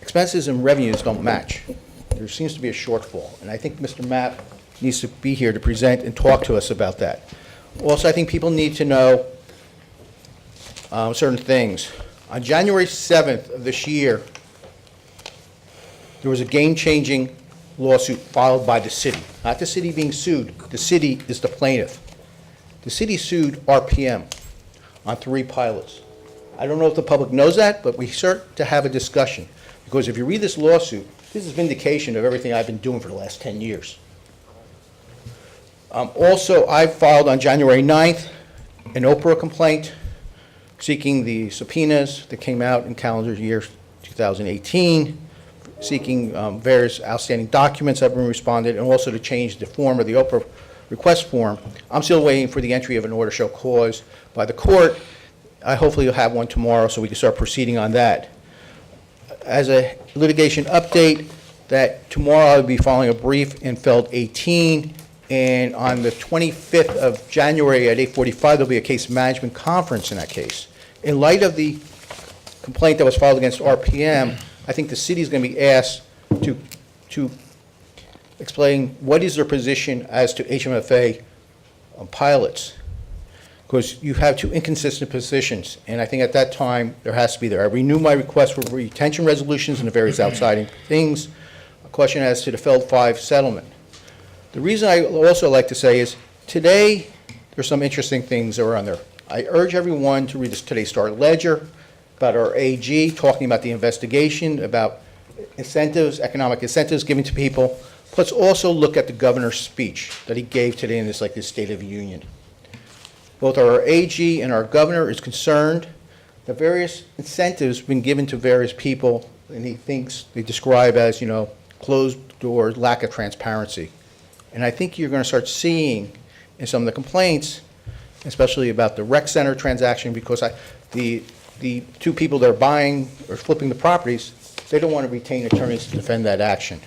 expenses and revenues don't match. There seems to be a shortfall, and I think Mr. Mapp needs to be here to present and talk to us about that. Also, I think people need to know certain things. On January 7th of this year, there was a game-changing lawsuit filed by the city. Not the city being sued. The city is the plaintiff. The city sued RPM on 3 pilots. I don't know if the public knows that, but we start to have a discussion. Because if you read this lawsuit, this is vindication of everything I've been doing for the last 10 years. Also, I filed on January 9th an Oprah complaint seeking the subpoenas that came out in calendar year 2018, seeking various outstanding documents that have been responded, and also to change the form of the Oprah request form. I'm still waiting for the entry of an order to show cause by the court. I hopefully will have one tomorrow so we can start proceeding on that. As a litigation update, that tomorrow I'll be filing a brief in Feld 18, and on the 25th of January at 8:45, there'll be a case management conference in that case. In light of the complaint that was filed against RPM, I think the city is going to be asked to explain what is their position as to HMFA pilots, because you have 2 inconsistent positions, and I think at that time there has to be there. I renew my request for retention resolutions and the various outside things. A question as to the Feld 5 settlement. The reason I also like to say is today there's some interesting things that are on there. I urge everyone to read today's Star Ledger about our AG talking about the investigation, about incentives, economic incentives given to people. Let's also look at the governor's speech that he gave today in this State of the Union. Both our AG and our governor is concerned that various incentives have been given to various people, and he thinks they describe as, closed doors, lack of transparency. And I think you're going to start seeing in some of the complaints, especially about the rec center transaction, because the the two people that are buying or flipping the properties, they don't want to retain attorneys to defend that action.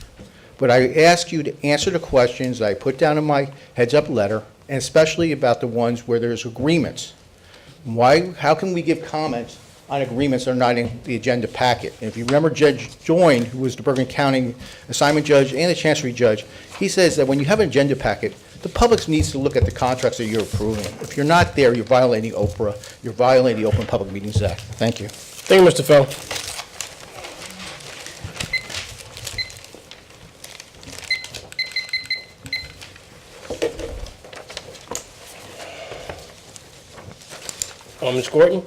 But I ask you to answer the questions I put down in my heads-up letter, and especially about the ones where there's agreements. How can we give comments on agreements that are not in the agenda packet? And if you remember Judge Joyne, who was the Bergen County assignment judge and the chancery judge, he says that when you have an agenda packet, the public needs to look at the contracts that you're approving. If you're not there, you're violating OPRA, you're violating the Open Public Meetings Act. Thank you. Thank you, Mr. Fell. Ms. Gordon?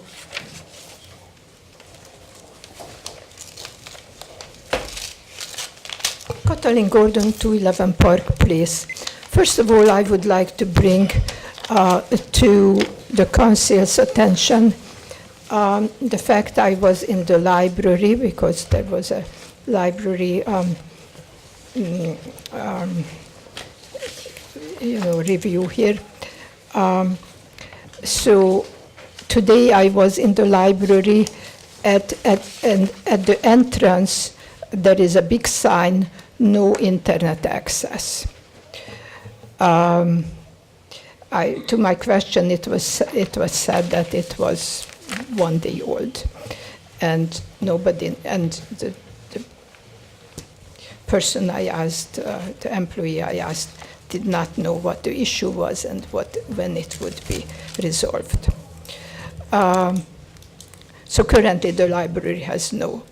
Kathleen Gordon, 211 Park Place. First of all, I would like to bring to the council's attention the fact I was in the library, because there was a library review here. So today I was in the library. At the entrance there is a big sign, no internet access. To my question, it was said that it was 1 day old, and nobody, and the person I asked, the employee I asked, did not know what the issue was and when it would be resolved. So currently the library has no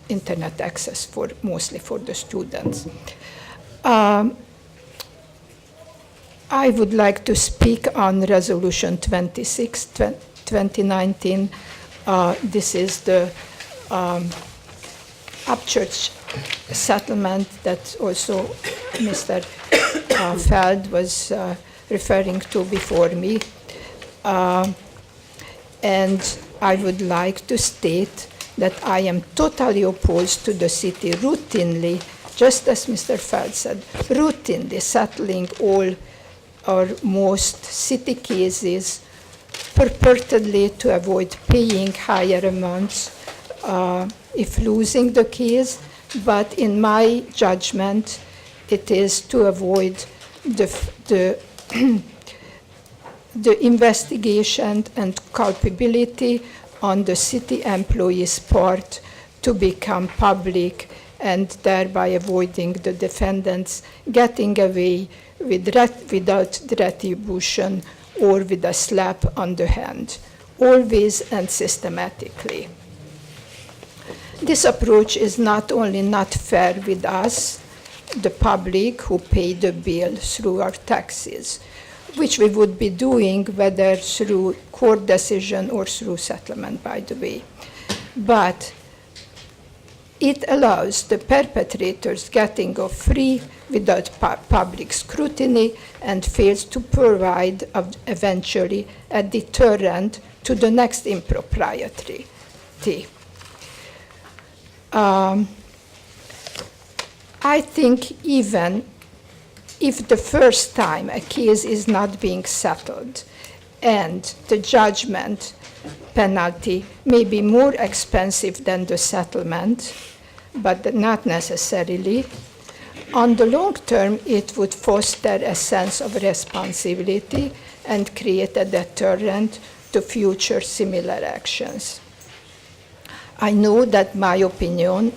internet access mostly for the students. I would like to speak on Resolution 26, 2019. This is the Upchurch settlement that also Mr. Feld was referring to before me. And I would like to state that I am totally opposed to the city routinely, just as Mr. Feld said, routinely settling all or most city cases purportedly to avoid paying higher amounts if losing the case, but in my judgment, it is to avoid the investigation and culpability on the city employees' part to become public, and thereby avoiding the defendants getting away without retribution or with a slap on the hand, always and systematically. This approach is not only not fair with us, the public who pay the bill through our taxes, which we would be doing whether through court decision or through settlement, by the way. But it allows the perpetrators getting off free without public scrutiny and fails to provide eventually a deterrent to the next impropriety. I think even if the first time a case is not being settled and the judgment penalty may be more expensive than the settlement, but not necessarily, on the long term it would foster a sense of responsibility and create a deterrent to future similar actions. I know that my opinion,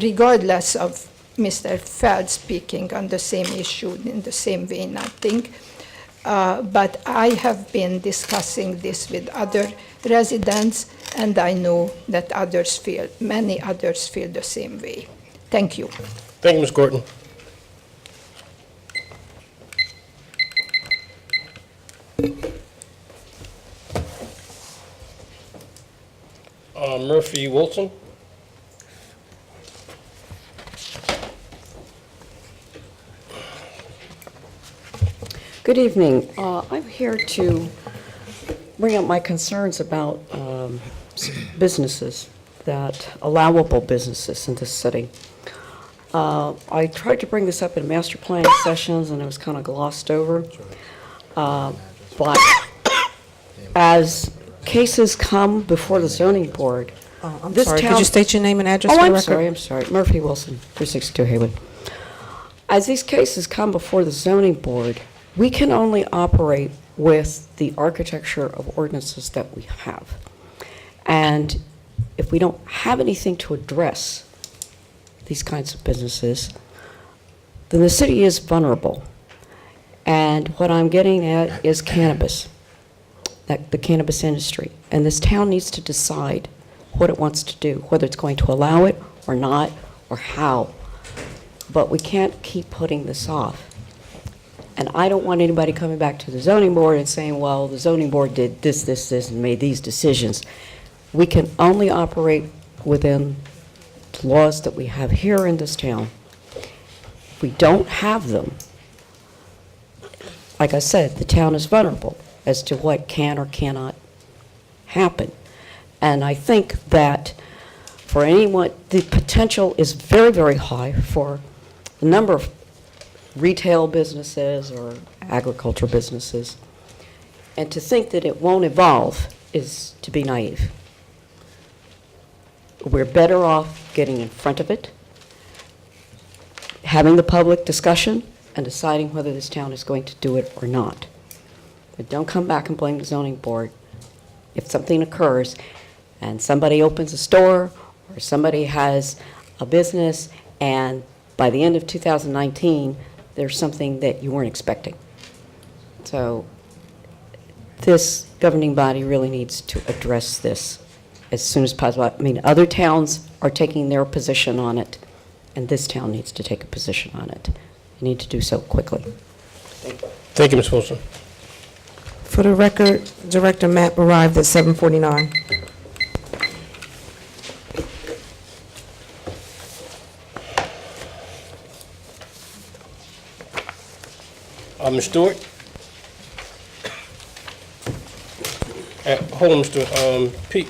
regardless of Mr. Feld speaking on the same issue in the same vein, I think, but I have been discussing this with other residents, and I know that many others feel the same way. Thank you. Thank you, Ms. Gordon. Murphy Wilson. Good evening. I'm here to bring up my concerns about businesses, allowable businesses in this city. I tried to bring this up in master planning sessions and it was kind of glossed over. But as cases come before the zoning board, I'm This sorry, could town- you state your name and address Oh, for the I'm record? I'm sorry. Murphy Wilson, 362 Haywood. As these cases come before the zoning board, we can only operate with the architecture of ordinances that we have. And if we don't have anything to address these kinds of businesses, then the city is vulnerable. And what I'm getting at is cannabis, the cannabis industry. And this town needs to decide what it wants to do, whether it's going to allow it or not, or how. But we can't keep putting this off. And I don't want anybody coming back to the zoning board and saying, well, the zoning board did this, this, this, and made these decisions. We can only operate within the laws that we have here in this town. If we don't have them, like I said, the town is vulnerable as to what can or cannot happen. And I think that for anyone, the potential is very, very high for a number of retail businesses or agriculture businesses. And to think that it won't evolve is to be naive. We're better off getting in front of it, having the public discussion, and deciding whether this town is going to do it or not. But don't come back and blame the zoning board. If something occurs and somebody opens a store or somebody has a business and by the end of 2019, there's something that you weren't expecting. So this governing body really needs to address this as soon as possible. I mean, other towns are taking their position on it, and this town needs to take a position on it. You need to do so quickly. Thank you, Ms. Wilson. For the record, Director Mapp arrived at 7:49. Ms. Stewart? Hold on, Ms. Stewart. Pete?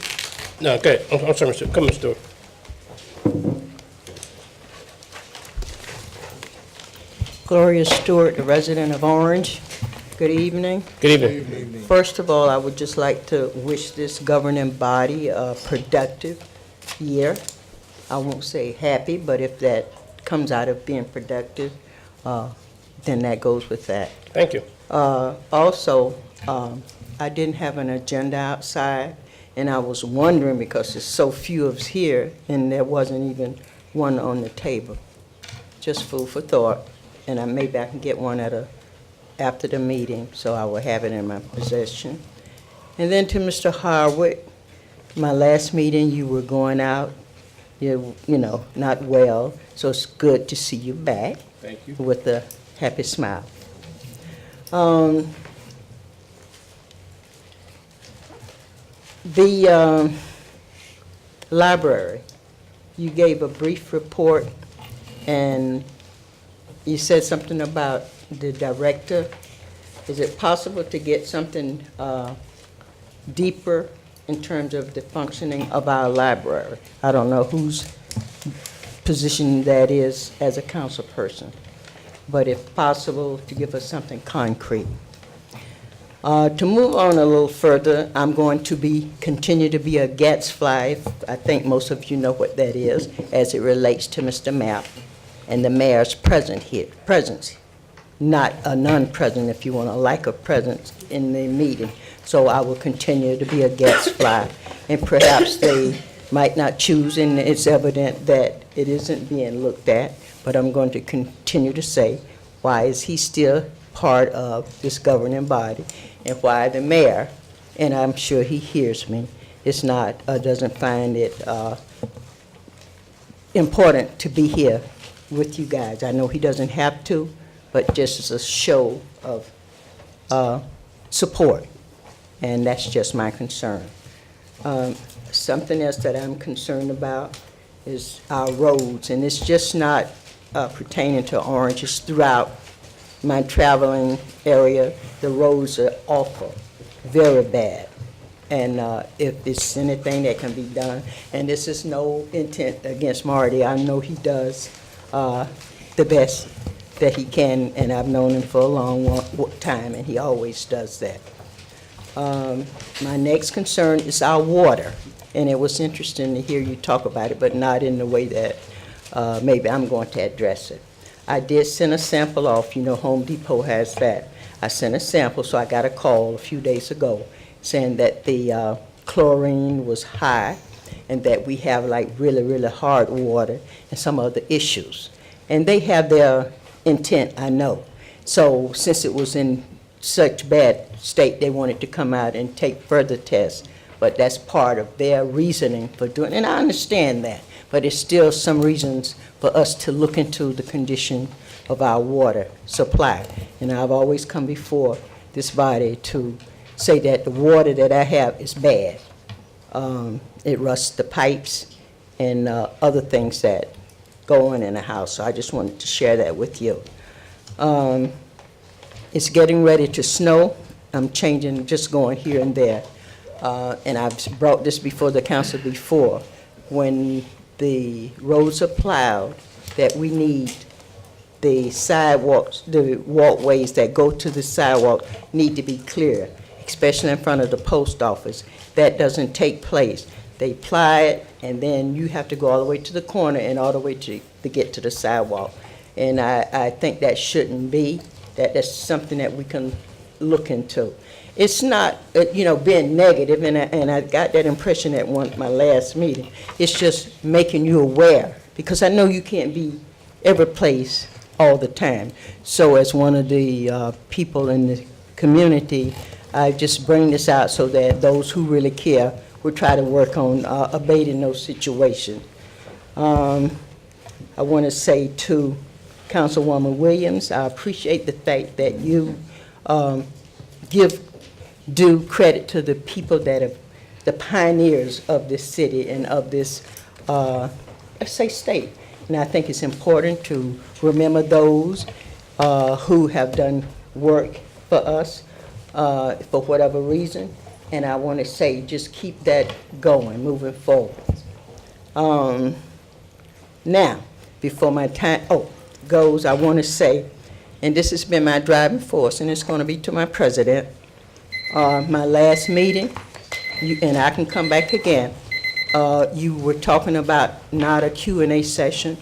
No, go ahead. I'm sorry, Ms. Stewart. Come, Ms. Stewart. Gloria Stewart, a resident of Orange. Good evening. Good evening. First of all, I would just like to wish this governing body a productive year. I won't say happy, but if that comes out of being productive, then that goes with that. Thank you. Also, I didn't have an agenda outside, and I was wondering, because there's so few of us here, and there wasn't even one on the table. Just food for thought, and maybe I can get one after the meeting, so I will have it in my possession. And then to Mr. Harwood, my last meeting, you were going out, you know, not well, so it's good to see you back. Thank you. With a happy smile. The library, you gave a brief report, and you said something about the director. Is it possible to get something deeper in terms of the functioning of our library? I don't know whose position that is as a council person, but if possible, to give us something concrete. To move on a little further, I'm going to continue to be a Gatsfly. I think most of you know what that is, as it relates to Mr. Mapp and the mayor's presence, not a non-present, if you want to, like a presence in the meeting. So I will continue to be a Gatsfly, and perhaps they might not choose, and it's evident that it isn't being looked at, but I'm going to continue to say, why is he still part of this governing body, and why the mayor, and I'm sure he hears me, is not, doesn't find it important to be here with you guys. I know he doesn't have to, but just as a show of support, and that's just my concern. Something else that I'm concerned about is our roads, and it's just not pertaining to Orange, it's throughout my traveling area. The roads are awful, very bad. And if there's anything that can be done, and this is no intent against Marty, I know he does the best that he can, and I've known him for a long time, and he always does that. My next concern is our water, and it was interesting to hear you talk about it, but not in the way that maybe I'm going to address it. I did send a sample off. You know, Home Depot has that. I sent a sample, so I got a call a few days ago saying that the chlorine was high and that we have like really, really hard water and some other issues. And they have their intent, I know. So since it was in such bad state, they wanted to come out and take further tests. But that's part of their reasoning for doing it. And I understand that. But it's still some reasons for us to look into the condition of our water supply. And I've always come before this body to say that the water that I have is bad. It rusts the pipes and other things that go on in the house. So I just wanted to share that with you. It's getting ready to snow. I'm changing, just going here and there. And I've brought this before the council before. When the roads are plowed, that we need the sidewalks, the walkways that go to the sidewalk need to be clear, especially in front of the post office. That doesn't take place. They plow it, and then you have to go all the way to the corner and all the way to get to the sidewalk. And I think that shouldn't be. That's something that we can look into. It's not, being negative, and I got that impression at my last meeting. It's just making you aware, because I know you can't be every place all the time. So as one of the people in the community, I just bring this out so that those who really care will try to work on abating those situations. I want to say to Councilwoman Williams, I appreciate the fact that you give due credit to the people that have, the pioneers of this city and of this, let's say, state. And I think it's important to remember those who have done work for us for whatever reason. And I want to say, just keep that going, moving forward. Now, before my time goes, I want to say, and this has been my driving force, and it's going to be to my president, my last meeting, and I can come back again, you were talking about not a Q&A session,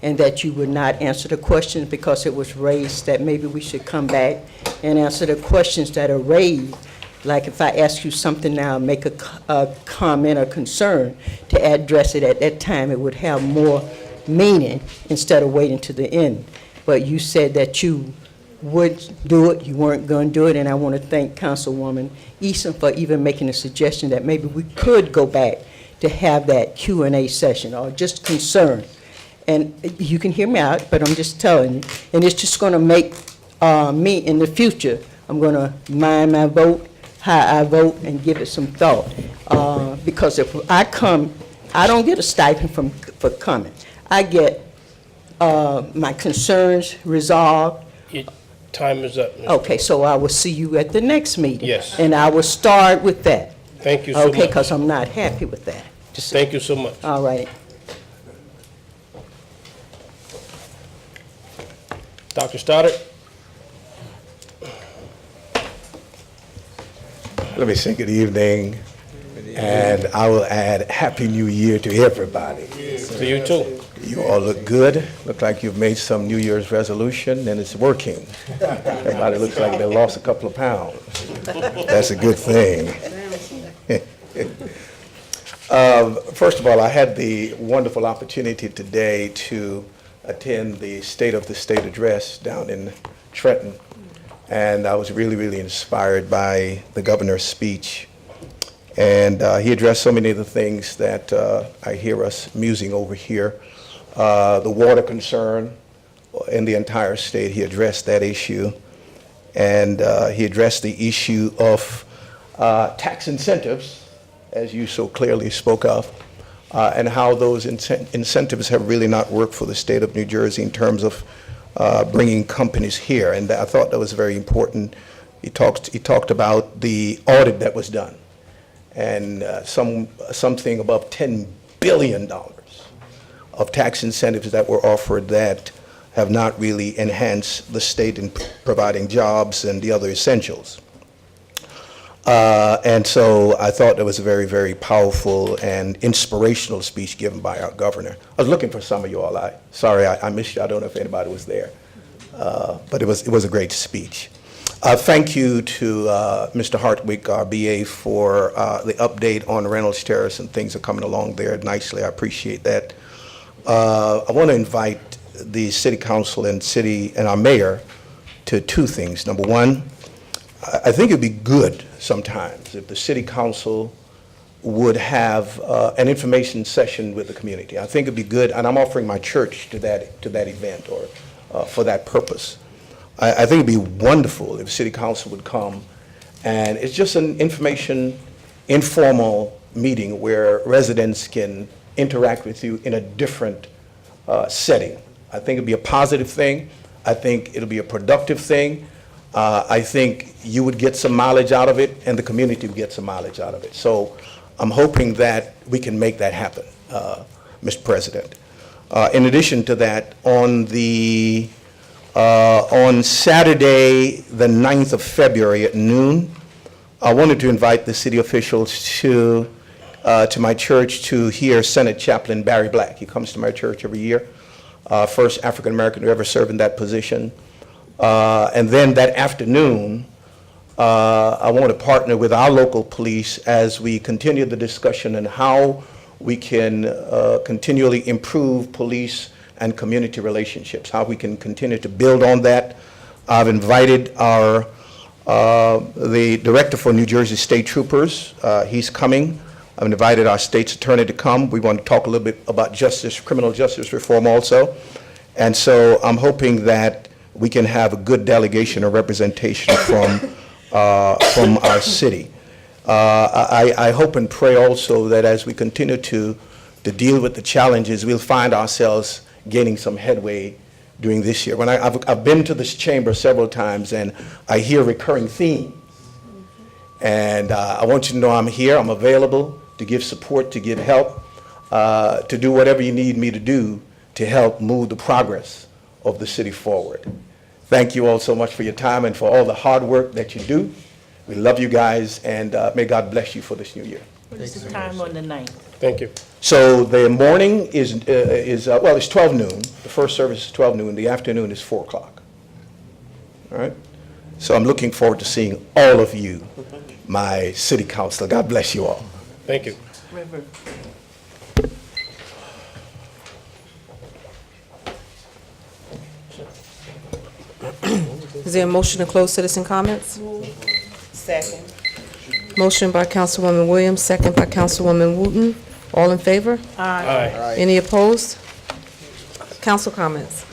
and that you would not answer the questions because it was raised that maybe we should come back and answer the questions that are raised. Like if I ask you something now, make a comment or concern, to address it at that time, it would have more meaning instead of waiting to the end. But you said that you would do it, you weren't going to do it, and I want to thank Councilwoman Eason for even making a suggestion that maybe we could go back to have that Q&A session, or just concern. And you can hear me out, but I'm just telling you, and it's just going to make me in the future, I'm going to mind my vote, how I vote, and give it some thought. Because if I come, I don't get a stipend for coming. I get my concerns resolved. Your time is up, Mr. Okay, so I will see you at the next meeting. Yes. And I will start with that. Thank you so much. Okay, because I'm not happy with that. Thank you so much. All right. Dr. Stoddard? Let me say good evening, and I will add Happy New Year to everybody. To you too. You all look good. Look like you've made some New Year's resolution, and it's working. Everybody looks like they lost a couple of pounds. That's a good thing. First of all, I had the wonderful opportunity today to attend the State of the State address down in Trenton, and I was really, really inspired by the governor's speech. And he addressed so many of the things that I hear us musing over here. The water concern in the entire state, he addressed that issue. And he addressed the issue of tax incentives, as you so clearly spoke of, and how those incentives have really not worked for the state of New Jersey in terms of bringing companies here. And I thought that was very important. He talked about the audit that was done, and something above $10 billion of tax incentives that were offered that have not really enhanced the state in providing jobs and the other essentials. And so I thought that was a very, very powerful and inspirational speech given by our governor. I was looking for some of you all. Sorry, I missed you. I don't know if anybody was there. But it was a great speech. Thank you to Mr. Hartwick, our BA, for the update on Reynolds Terrace, and things are coming along there nicely. I appreciate that. I want to invite the city council and our mayor to two things. Number one, I think it'd be good sometimes if the city council would have an information session with the community. I think it'd be good, and I'm offering my church to that event or for that purpose. I think it'd be wonderful if city council would come, and it's just an information, informal meeting where residents can interact with you in a different setting. I think it'd be a positive thing. I think it'll be a productive thing. I think you would get some mileage out of it, and the community would get some mileage out of it. So I'm hoping that we can make that happen, Mr. President. In addition to that, on Saturday, the 9th of February at noon, I wanted to invite the city officials to my church to hear Senate Chaplain Barry Black. He comes to my church every year, first African-American to ever serve in that position. And then that afternoon, I want to partner with our local police as we continue the discussion on how we can continually improve police and community relationships, how we can continue to build on that. I've invited the director for New Jersey State Troopers. He's coming. I've invited our state's attorney to come. We want to talk a little bit about justice, criminal justice reform also. And so I'm hoping that we can have a good delegation or representation from our city. I hope and pray also that as we continue to deal with the challenges, we'll find ourselves gaining some headway during this year. When I've been to this chamber several times, and I hear recurring themes. And I want you to know I'm here, I'm available to give support, to give help, to do whatever you need me to do to help move the progress of the city forward. Thank you all so much for your time and for all the hard work that you do. We love you guys, and may God bless you for this new year. What is the time on the 9th? Thank you. So the morning is well, it's 12 noon. The first service is 12 noon. The afternoon is 4 o'clock. All right? So I'm looking forward to seeing all of you, my city council. God bless you all. Thank you. River. Is there a motion to close citizen comments? Second. Motion by Councilwoman Williams, second by Councilwoman Wooten. All in favor? Aye. Any opposed? Council comments.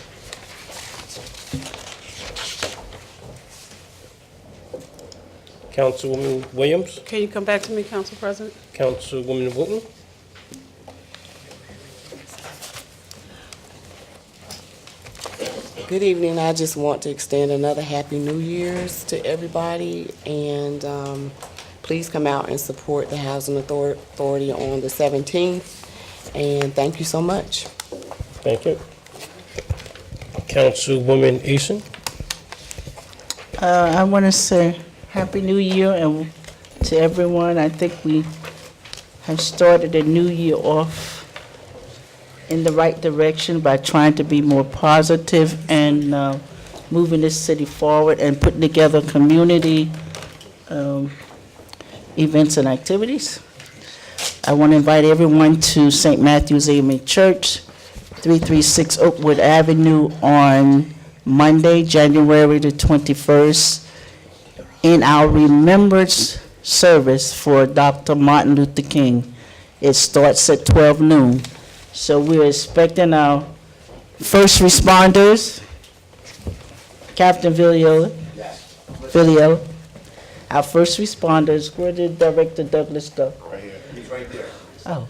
Councilwoman Williams, Can you come back to me, Council President? Councilwoman Wooten. Good evening. I just want to extend another Happy New Year's to everybody, and please come out and support the Housing Authority on the 17th, and thank you so much. Thank you. Councilwoman Eason. I want to say Happy New Year and to everyone. I think we have started the new year off in the right direction by trying to be more positive and moving this city forward and putting together community events and activities. I want to invite everyone to St. Matthew's AME Church, 336 Oakwood Avenue on Monday, January the 21st, in our remembrance service for Dr. Martin Luther King. It starts at 12 noon. So we're expecting our first responders, Captain Villiola, our first responders. Where did Director Douglas go? Right here. He's right there. Oh.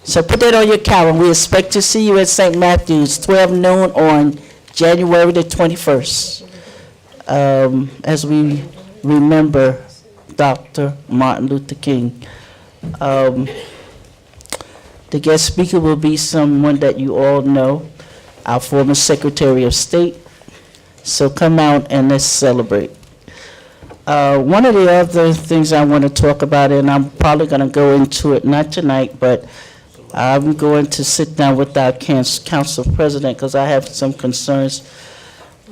So put that on your calendar. We expect to see you at St. Matthew's, 12 noon on January the 21st, as we remember Dr. Martin Luther King. The guest speaker will be someone that you all know, our former Secretary of State. So come out and let's celebrate. One of the other things I want to talk about, and I'm probably going to go into it, not tonight, but I'm going to sit down with our council president because I have some concerns.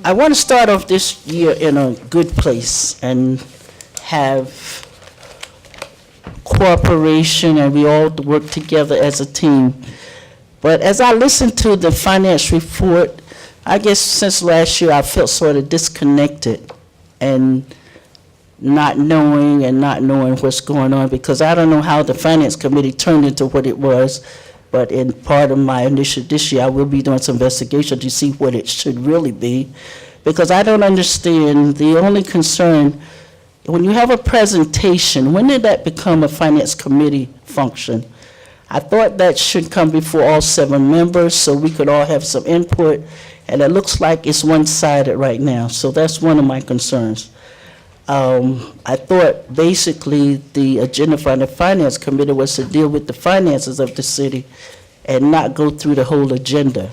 I want to start off this year in a good place and have cooperation, and we all work together as a team. But as I listened to the finance report, I guess since last year I felt sort of disconnected and not knowing what's going on, because I don't know how the finance committee turned into what it was. But in part of my initiative this year, I will be doing some investigation to see what it should really be, because I don't understand. The only concern, when you have a presentation, when did that become a finance committee function? I thought that should come before all 7 members so we could all have some input, and it looks like it's one-sided right now, so that's one of my concerns. I thought basically the agenda for the finance committee was to deal with the finances of the city and not go through the whole agenda.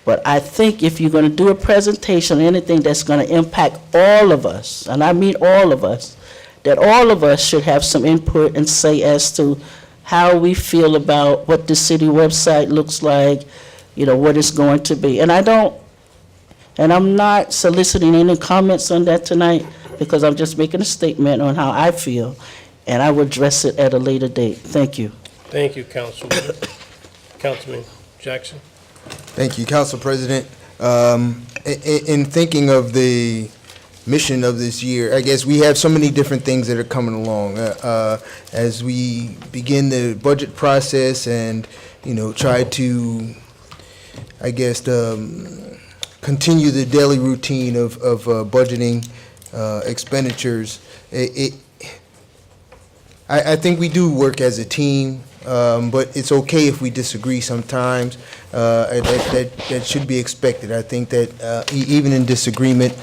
But I think if you're going to do a presentation, anything that's going to impact all of us, and I mean all of us, that all of us should have some input and say as to how we feel about what the city website looks like, what it's going to be. And I'm not soliciting any comments on that tonight, because I'm just making a statement on how I feel, and I will address it at a later date. Thank you. Thank you, Councilman. Councilman Jackson. Thank you, Council President. In thinking of the mission of this year, I guess we have so many different things that are coming along as we begin the budget process and, try to, I guess, continue the daily routine of budgeting expenditures. I think we do work as a team, but it's okay if we disagree sometimes. That should be expected. I think that even in disagreement,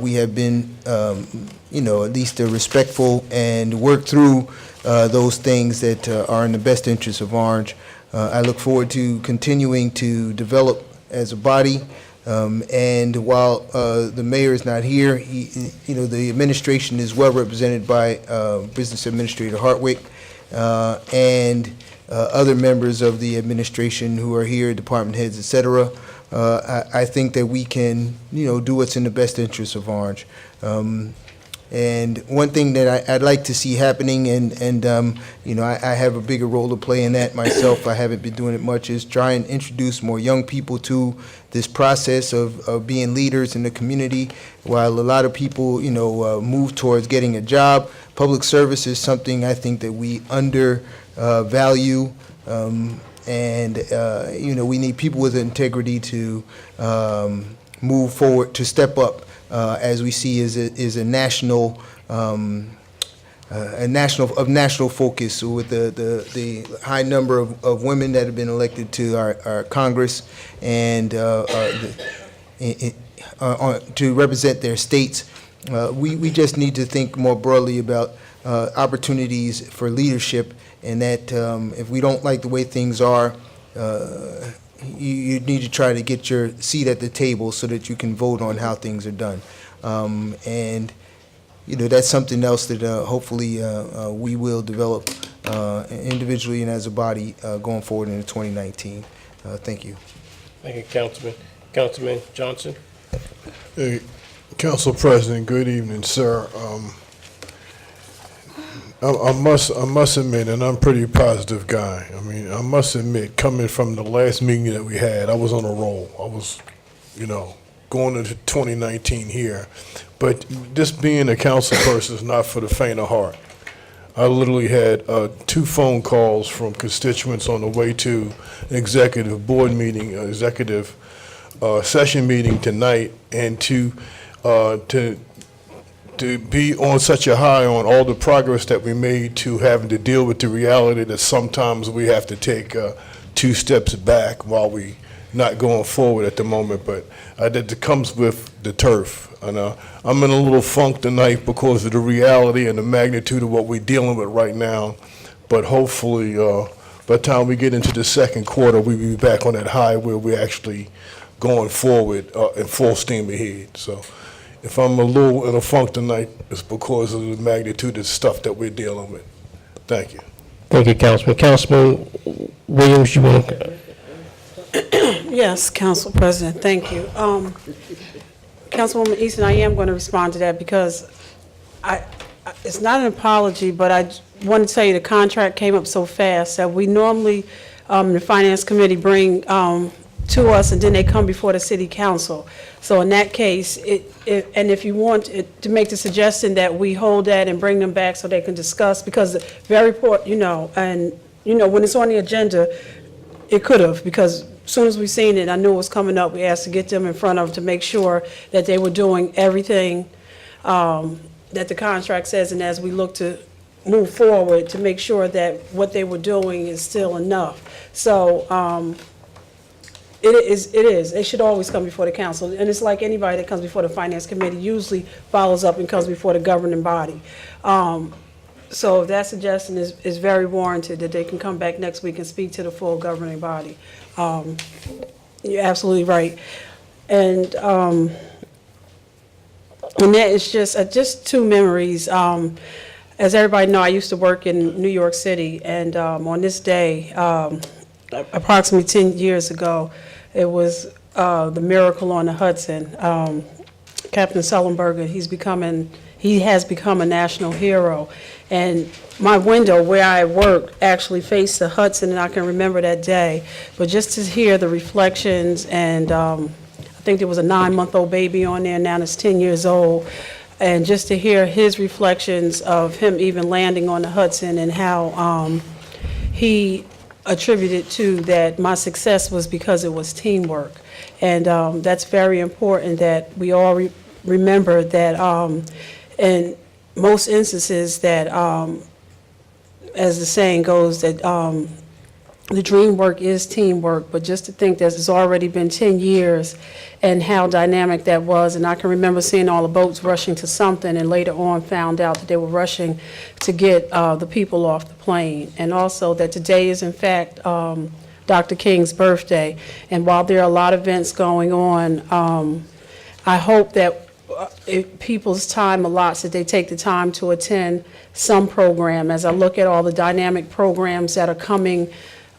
we have been, at least respectful and work through those things that are in the best interest of Orange. I look forward to continuing to develop as a body. And while the mayor is not here, the administration is well represented by Business Administrator Hartwick and other members of the administration who are here, department heads, et cetera. I think that we can, do what's in the best interest of Orange. And one thing that I'd like to see happening, and I have a bigger role to play in that myself. I haven't been doing it much, is try and introduce more young people to this process of being leaders in the community. While a lot of people, move towards getting a job, public service is something I think that we undervalue. We need people with integrity to move forward, to step up. As we see is a national national focus with the high number of women that have been elected to our Congress and to represent their states. We just need to think more broadly about opportunities for leadership, and that if we don't like the way things are, you need to try to get your seat at the table so that you can vote on how things are done. That's something else that hopefully we will develop individually and as a body going forward into 2019. Thank you. Thank you, Councilman. Councilman Johnson. Hey, Council President, good evening, sir. I must admit, and I'm a pretty positive guy. I must admit, coming from the last meeting that we had, I was on a roll. I was, going into 2019 here. But just being a council person is not for the faint of heart. I literally had 2 phone calls from constituents on the way to an executive board meeting, executive session meeting tonight, and to be on such a high on all the progress that we made, to having to deal with the reality that sometimes we have to take 2 steps back while we not going forward at the moment. But that comes with the turf. And I'm in a little funk tonight because of the reality and the magnitude of what we're dealing with right now. But hopefully, by the time we get into the second quarter, we'll be back on that high where we're actually going forward in full steam ahead. So If I'm a little in a funk tonight, it's because of the magnitude of stuff that we're dealing with. Thank you. Thank you, Councilman. Councilman Williams, you want to? Yes, Council President, thank you. Councilwoman Easton, I am going to respond to that because it's not an apology, but I want to tell you the contract came up so fast that we normally, the Finance Committee bring to us, and then they come before the City Council. So in that case, and if you want to make the suggestion that we hold that and bring them back so they can discuss, because very important, and when it's on the agenda, it could have, because as soon as we seen it, I knew it was coming up, we asked to get them in front of to make sure that they were doing everything that the contract says, and as we look to move forward, to make sure that what they were doing is still enough. So it is. It should always come before the council, and it's like anybody that comes before the Finance Committee usually follows up and comes before the governing body. So that suggestion is very warranted, that they can come back next week and speak to the full governing body. You're absolutely right. And that is just two memories. As everybody know, I used to work in New York City, and on this day, approximately 10 years ago, it was the Miracle on the Hudson. Captain Sullenberger, he has become a national hero. And my window where I worked actually faced the Hudson, and I can remember that day. But just to hear the reflections, and I think there was a 9-month-old baby on there, now it's 10 years old, and just to hear his reflections of him even landing on the Hudson, and how he attributed to that my success was because it was teamwork. And that's very important, that we all remember that in most instances that, as the saying goes, that the dream work is teamwork, but just to think that it's already been 10 years and how dynamic that was. And I can remember seeing all the boats rushing to something, and later on found out that they were rushing to get the people off the plane. And also that today is in fact Dr. King's birthday. And while there are a lot of events going on, I hope that if people's time allots, that they take the time to attend some program. As I look at all the dynamic programs that are coming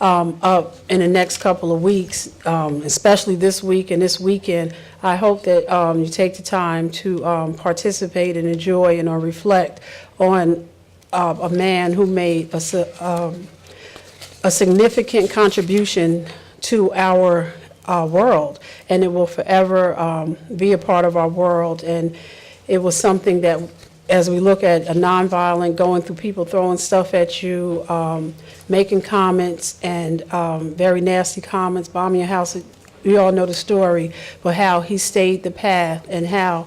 up in the next couple of weeks, especially this week and this weekend, I hope that you take the time to participate and enjoy and or reflect on a man who made a significant contribution to our world, and it will forever be a part of our world. And it was something that, as we look at a nonviolent, going through people throwing stuff at you, making comments, and very nasty comments, bombing your house, we all know the story, but how he stayed the path, and how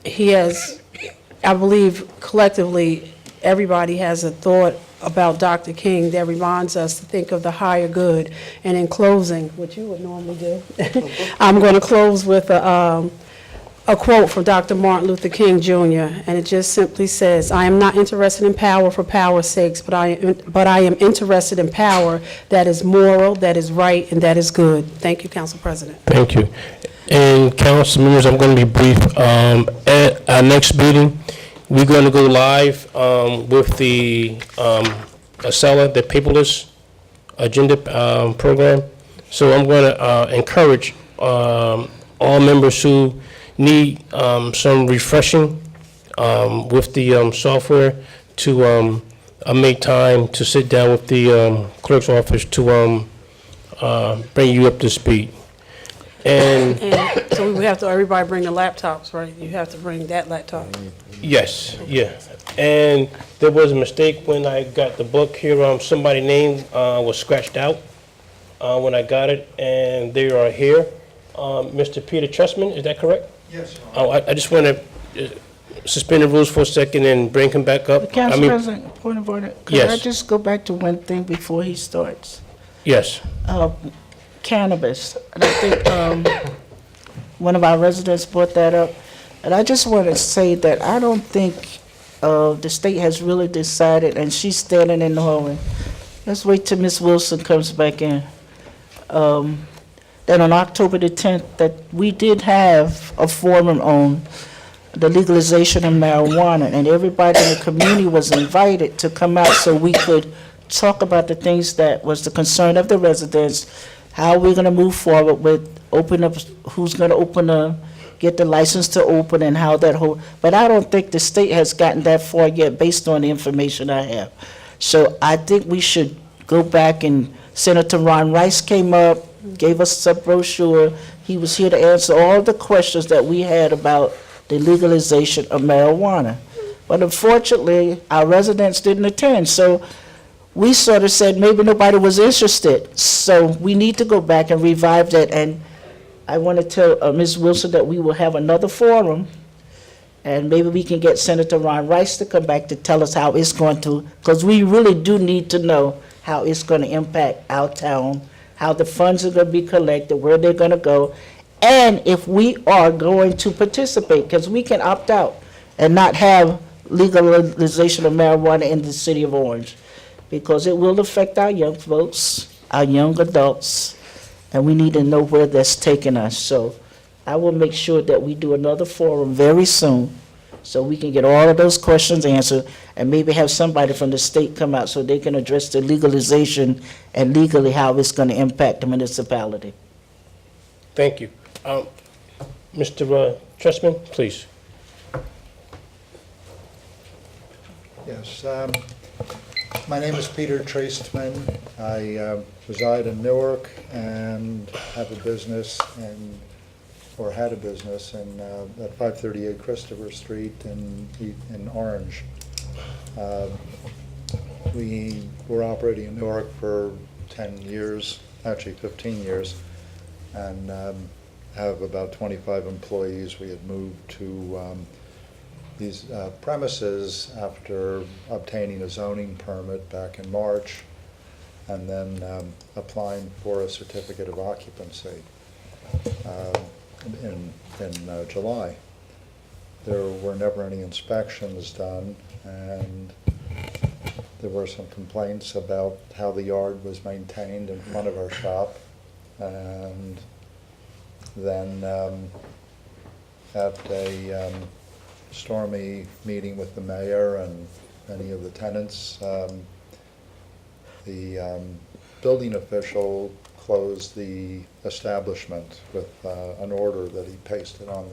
he has, I believe collectively, everybody has a thought about Dr. King that reminds us to think of the higher good. And in closing, what you would normally do, I'm going to close with a quote from Dr. Martin Luther King Jr., and it just simply says, "I am not interested in power for power's sakes, but I am interested in power that is moral, that is right, and that is good." Thank you, Council President. Thank you. And council members, I'm going to be brief. At our next meeting, we're going to go live with the Acela, the paperless agenda program. So I'm going to encourage all members who need some refreshing with the software to make time to sit down with the clerk's office to bring you up to speed. And so we have to, everybody bring the laptops, right? You have to bring that laptop. yes, yeah. And there was a mistake when I got the book here. Somebody's name was scratched out when I got it, and they are here. Mr. Peter Trustman, is that correct? Yes. I just want to suspend the rules for a second and bring him back up. Council President, point of order. Could I Yes. just go back to one thing before he starts? Yes. Cannabis. And I think one of our residents brought that up. And I just want to say that I don't think the state has really decided, and she's standing in the hallway. Let's wait till Ms. Wilson comes back in. that on October the 10th, that we did have a forum on the legalization of marijuana, and everybody in the community was invited to come out so we could talk about the things that was the concern of the residents, how we're gonna move forward with open up, who's gonna get the license to open and how that whole, but I don't think the state has gotten that far yet based on the information I have. So I think we should go back, and Senator Ron Rice came up, gave us a brochure. He was here to answer all the questions that we had about the legalization of marijuana. But unfortunately, our residents didn't attend, so we sort of said maybe nobody was interested. So we need to go back and revive that, and I want to tell Ms. Wilson that we will have another forum, and maybe we can get Senator Ron Rice to come back to tell us how it's going to, because we really do need to know how it's going to impact our town, how the funds are going to be collected, where they're going to go, and if we are going to participate, because we can opt out and not have legalization of marijuana in the city of Orange, because it will affect our young folks, our young adults, and we need to know where that's taking us. So I will make sure that we do another forum very soon so we can get all of those questions answered, and maybe have somebody from the state come out so they can address the legalization and legally how it's going to impact the municipality. Thank you. Mr. Trustman, please. Yes, my name is Peter Tracetman. I reside in Newark and have a business or had a business at 538 Christopher Street in Orange. We were operating in Newark for 10 years, actually 15 years, and have about 25 employees. We had moved to these premises after obtaining a zoning permit back in March, and then applying for a certificate of occupancy in July. There were never any inspections done, and there were some complaints about how the yard was maintained in front of our shop. And then at a stormy meeting with the mayor and many of the tenants, the building official closed the establishment with an order that he pasted on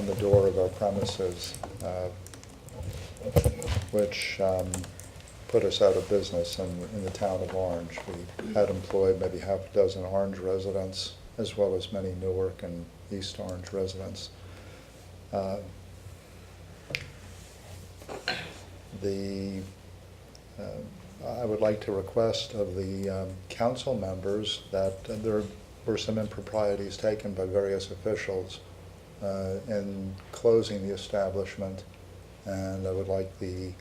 the door of our premises, which put us out of business in the town of Orange. We had employed maybe half a dozen Orange residents, as well as many Newark and East Orange residents. I would like to request of the council members that there were some improprieties taken by various officials in closing the establishment, and I would like the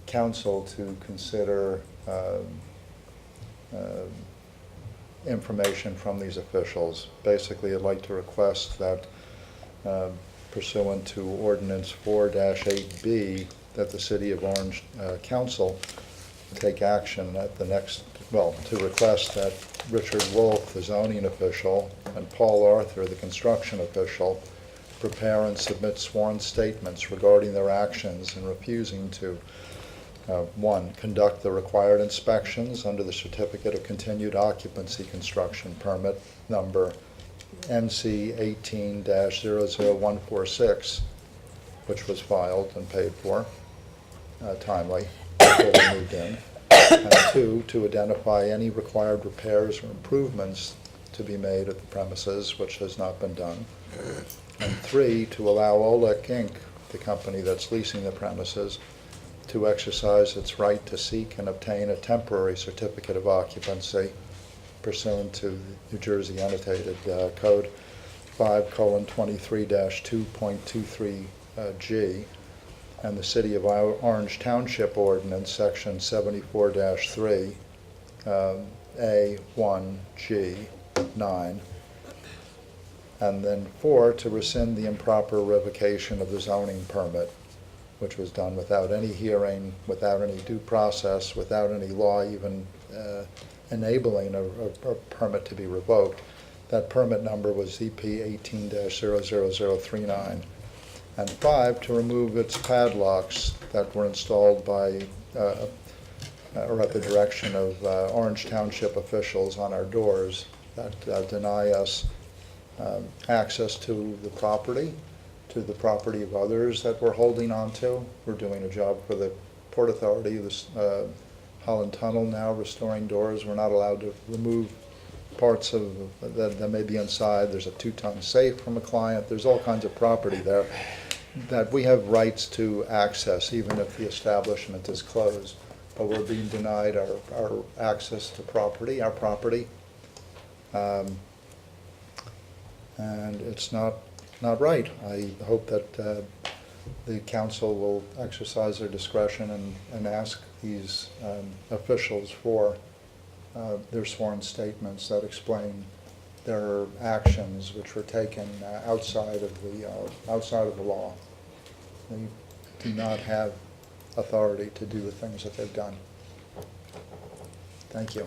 council to consider information from these officials. Basically, I'd like to request that pursuant to Ordinance 4-8B, that the City of Orange Council take action at the next, to request that Richard Wolf, the zoning official, and Paul Arthur, the construction official, prepare and submit sworn statements regarding their actions in refusing to, 1, conduct the required inspections under the Certificate of Continued Occupancy Construction Permit number NC 18-00146, which was filed and paid for timely before we moved in. And 2, to identify any required repairs or improvements to be made at the premises, which has not been done. And 3, to allow Olek Inc., the company that's leasing the premises, to exercise its right to seek and obtain a temporary certificate of occupancy pursuant to New Jersey Annotated Code 5:23-2.23G and the City of Orange Township Ordinance, Section 74-3, A1G9. And then 4, to rescind the improper revocation of the zoning permit, which was done without any hearing, without any due process, without any law even enabling a permit to be revoked. That permit number was EP 18-00039. And 5, to remove its padlocks that were installed by, or at the direction of Orange Township officials on our doors that deny us access to the property of others that we're holding on to. We're doing a job for the Port Authority, this Holland Tunnel now, restoring doors. We're not allowed to remove parts of that may be inside. There's a 2-ton safe from a client. There's all kinds of property there that we have rights to access, even if the establishment is closed. But we're being denied our access to property, our property. And it's not right. I hope that the council will exercise their discretion and ask these officials for their sworn statements that explain their actions, which were taken outside of the law. They do not have authority to do the things that they've done. Thank you.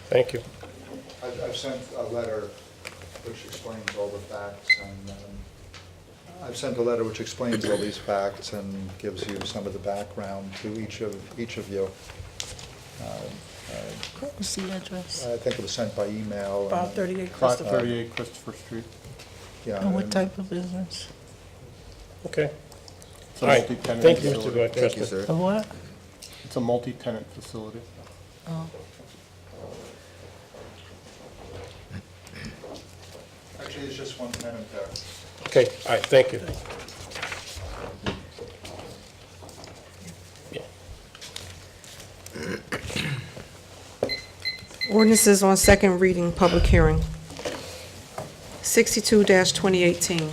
Thank you. I've sent a letter which explains all the facts, and I've sent a letter which explains all these facts and gives you some of the background to each of you. What was the address? I think it was sent by email. 538 Christopher. 538 Christopher Street. Yeah. And what and- type of business? Okay. It's a All right. multi-tenant Thank you, facility. Mr. Trester. A what? It's a multi-tenant facility. Oh. Actually, there's just one tenant there. Okay, all right, thank you. Ordinances on second reading, public hearing. 62-2018,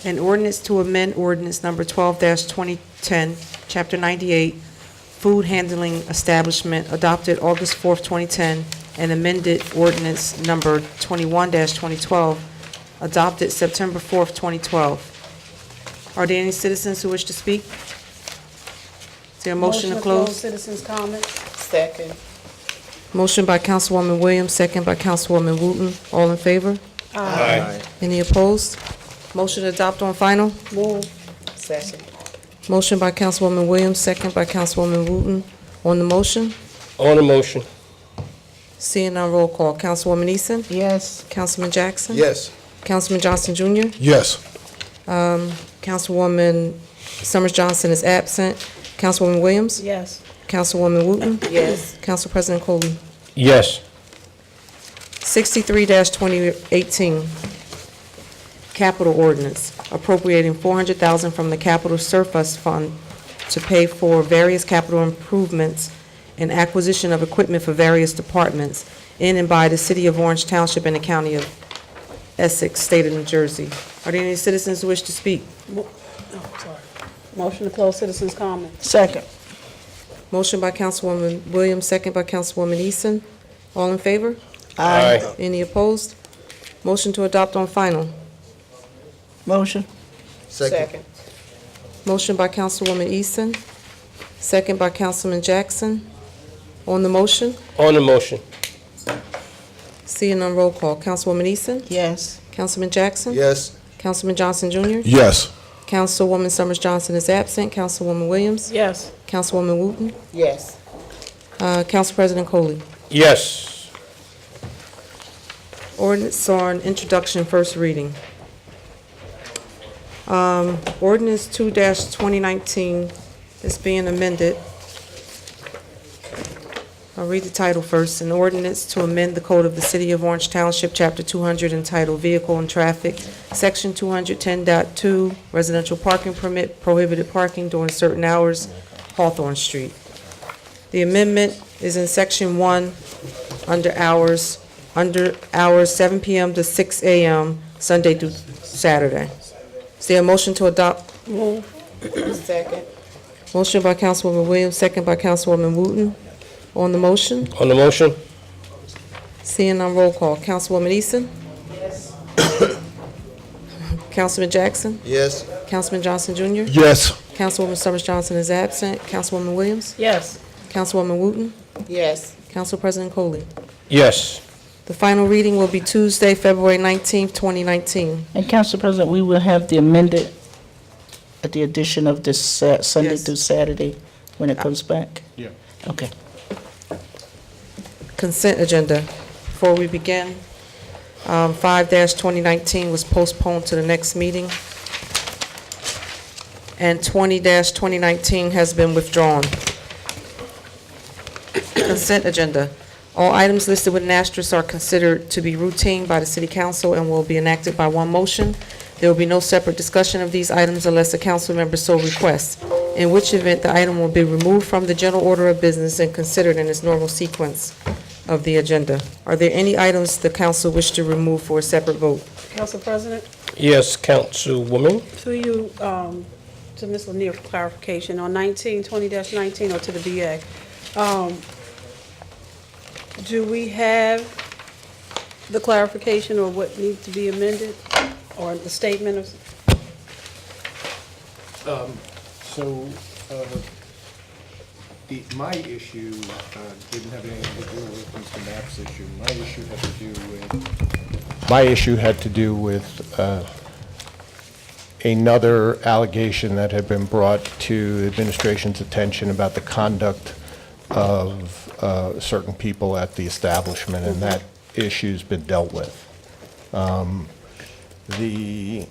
an ordinance to amend ordinance number 12-2010, Chapter 98, Food Handling Establishment, adopted August 4th, 2010, and amended ordinance number 21-2012, adopted September 4th, 2012. Are there any citizens who wish to speak? Is there a motion to close? Citizens' comments. Second. Motion by Councilwoman Williams, second by Councilwoman Wooten. All in favor? Aye. Any opposed? Motion to adopt on final? Move. Second. Motion by Councilwoman Williams, second by Councilwoman Wooten. On the motion? On the motion. Seeing none, roll call. Councilwoman Eason? Yes. Councilman Jackson? Yes. Councilman Johnson Jr.? Yes. Councilwoman Summers Johnson is absent. Councilwoman Williams? Yes. Councilwoman Wooten? Yes. Council President Coley? Yes. 63-2018, capital ordinance, appropriating $400,000 from the capital surplus fund to pay for various capital improvements and acquisition of equipment for various departments in and by the city of Orange Township and the county of Essex, state of New Jersey. Are there any citizens who wish to speak? Motion to close citizens' comments. Second. Motion by Councilwoman Williams, second by Councilwoman Eason. All in favor? Aye. Any opposed? Motion to adopt on final. Motion. Second. Motion by Councilwoman Eason, second by Councilman Jackson. On the motion, On the motion. seeing none, roll call. Councilwoman Eason? Yes. Councilman Jackson? Yes. Councilman Johnson Jr.? Yes. Councilwoman Summers Johnson is absent. Councilwoman Williams? Yes. Councilwoman Wooten? Yes. Council President Coley? Yes. Ordinance on introduction, first reading. Ordinance 2-2019 is being amended. I'll read the title first. An ordinance to amend the code of the City of Orange Township, Chapter 200, entitled Vehicle and Traffic, Section 210.2, Residential Parking Permit, Prohibited Parking During Certain Hours, Hawthorne Street. The amendment is in Section 1, under hours 7 p.m. to 6 a.m., Sunday through Saturday. Is there a motion to adopt? Move. Second. Motion by Councilwoman Williams, second by Councilwoman Wooten. On the motion, On the motion. seeing none, roll call. Councilwoman Eason? Yes. Councilman Jackson? Yes. Councilman Johnson Jr.? Yes. Councilwoman Summers Johnson is absent. Councilwoman Williams? Yes. Councilwoman Wooten? Yes. Council President Coley. Yes. The final reading will be Tuesday, February 19th, 2019. And Council President, we will have the amended, the addition of this Sunday Yes. through Saturday when it comes back? Yeah. Okay. Consent agenda. Before we begin, 5-2019 was postponed to the next meeting, and 20-2019 has been withdrawn. Consent agenda. All items listed with an asterisk are considered to be routine by the City Council and will be enacted by one motion. There will be no separate discussion of these items unless a council member so requests, in which event the item will be removed from the general order of business and considered in its normal sequence of the agenda. Are there any items the council wish to remove for a separate vote? Council President, Yes, Councilwoman. through you, to Ms. Lanier for clarification, on 20-19 or to the BA, do we have the clarification or what needs to be amended, or the statement of? My issue didn't have anything to do with Mr. Knapp's issue. My issue had to do with another allegation that had been brought to the administration's attention about the conduct of certain people at the establishment, and that issue's been dealt with. The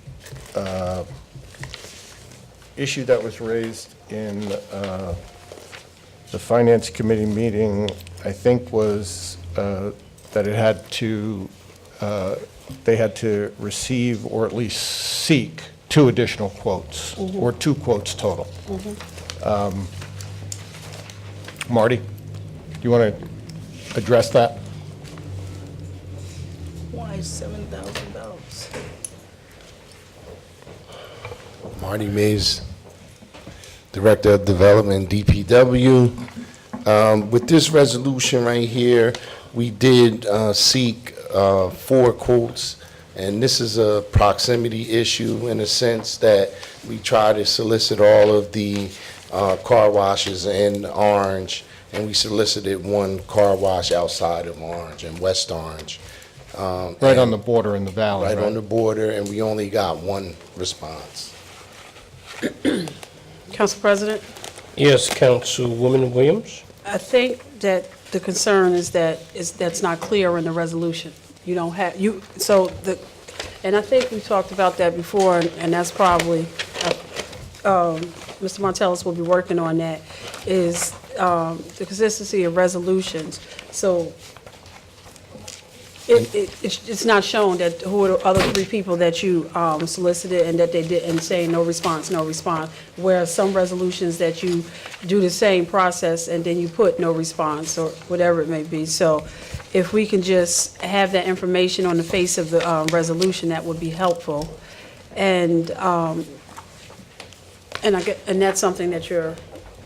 issue that was raised in the Finance Committee meeting, I think, was that it had to, they had to receive or at least seek 2 additional quotes, or 2 quotes total. Marty, do you want to address that? Why $7,000? Marty Mays, Director of Development, DPW. With this resolution right here, we did seek 4 quotes, and this is a proximity issue in a sense that we try to solicit all of the car washes in Orange, and we solicited 1 car wash outside of Orange, in West Orange. Right on the border in the valley, Right on the border, and we only got 1 response. Council President? Yes, Councilwoman Williams. I think that the concern is that that's not clear in the resolution. You don't have, and I think we talked about that before, and that's probably, Mr. Montellis will be working on that, is the consistency of resolutions. So it's not shown that who are the other 3 people that you solicited and that they did, and saying no response, whereas some resolutions that you do the same process and then you put no response or whatever it may be. So if we can just have that information on the face of the resolution, that would be helpful. And that's something that you're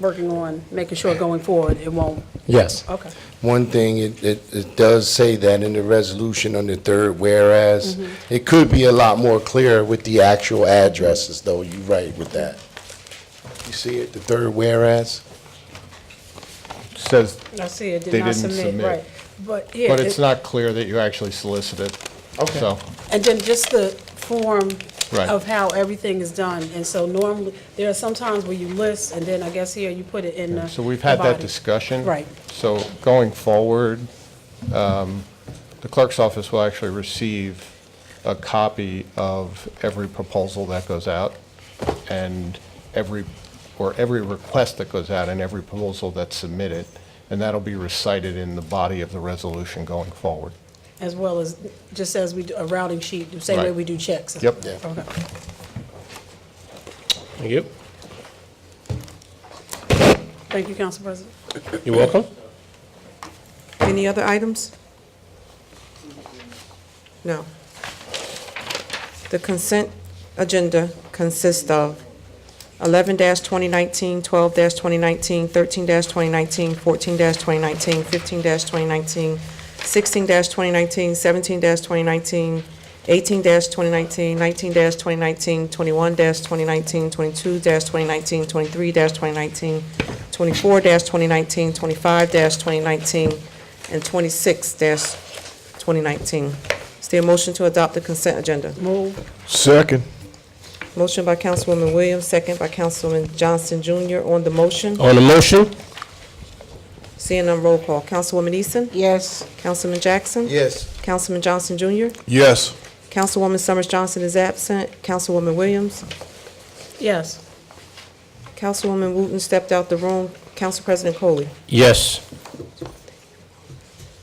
working on, making sure going forward it won't. Yes. Okay. One thing, it does say that in the resolution on the 3rd whereas. It could be a lot more clear with the actual addresses, though. You're right with that. You see it, the 3rd whereas? Says I see it they did not didn't submit, right. But yeah. But it's not clear that you actually solicited. Okay. So, And then just the form Right. of how everything is done. And so normally, there are some times where you list, and then I guess here you put it in the so we've had that body. discussion. Right. So going forward, the clerk's office will actually receive a copy of every proposal that goes out and every request that goes out and every proposal that's submitted, and that'll be recited in the body of the resolution going forward. As well as, just as we do a routing sheet, the same way Right. we do checks. Yep. Okay. Thank you. Thank you, Council President. You're welcome. Any other items? No. The consent agenda consists of 11-2019, 12-2019, 13-2019, 14-2019, 15-2019, 16-2019, 17-2019, 18-2019, 19-2019, 21-2019, 22-2019, 23-2019, 24-2019, 25-2019, and 26-2019. Is there a motion to adopt the consent agenda? Move. Second. Motion by Councilwoman Williams, second by Councilman Johnson Jr. On the motion. On the motion? Seeing none, roll call. Councilwoman Easton? Yes. Councilman Jackson? Yes. Councilman Johnson Jr.? Yes. Councilwoman Summers Johnson is absent. Councilwoman Williams? Yes. Councilwoman Wooten stepped out the room. Council President Coley? Yes.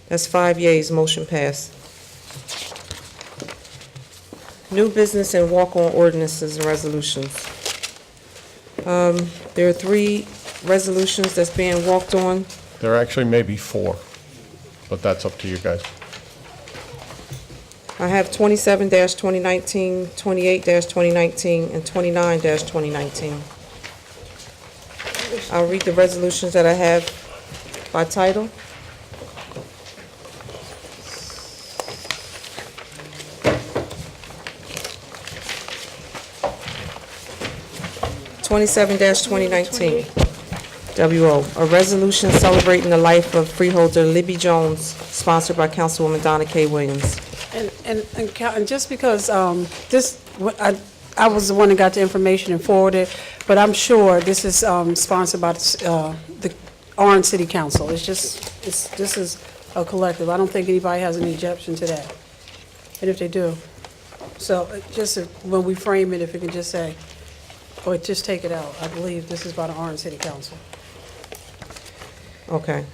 That's 5 yeas, motion passed. New business and walk-on ordinances and resolutions. There are 3 resolutions that's being walked on. There actually may be 4, but that's up to you guys. I have 27-2019, 28-2019, and 29-2019. I'll read the resolutions that I have by title. (27-2019) WO, a resolution celebrating the life of freeholder Libby Jones, sponsored by Councilwoman Donna K. Williams. And just because I was the one that got the information and forwarded, but I'm sure this is sponsored by the Orange City Council. This is a collective. I don't think anybody has any objection to that. And if they do, so just when we frame it, if it can just say, or just take it out. I believe this is by the Orange City Council. Okay.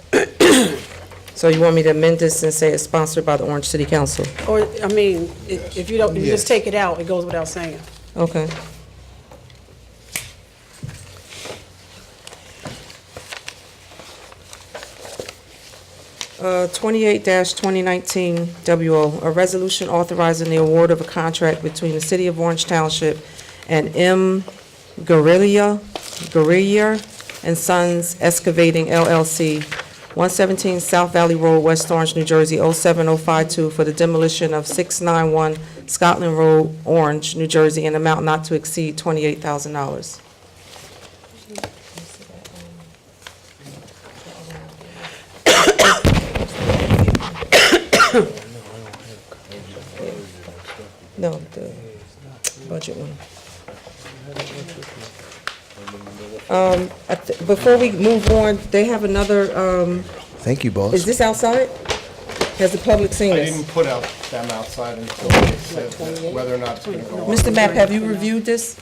So you want me to amend this and say it's sponsored by the Orange City Council? Or, I mean, if you don't, you just take it out, it goes without saying. Okay. Uh, 28-2019 WO, a resolution authorizing the award of a contract between the City of Orange Township and M. Guerrilla and Sons Excavating LLC, 117 South Valley Road, West Orange, New Jersey, 07052, for the demolition of 691 Scotland Road, Orange, New Jersey, in amount not to exceed $28,000. No, the budget one. Before we move on, they have another, Thank you, boss. is this outside? Has the public seen I this? didn't put out them outside until they said whether or not it's going to go on. Mr. Mapp, have you reviewed this?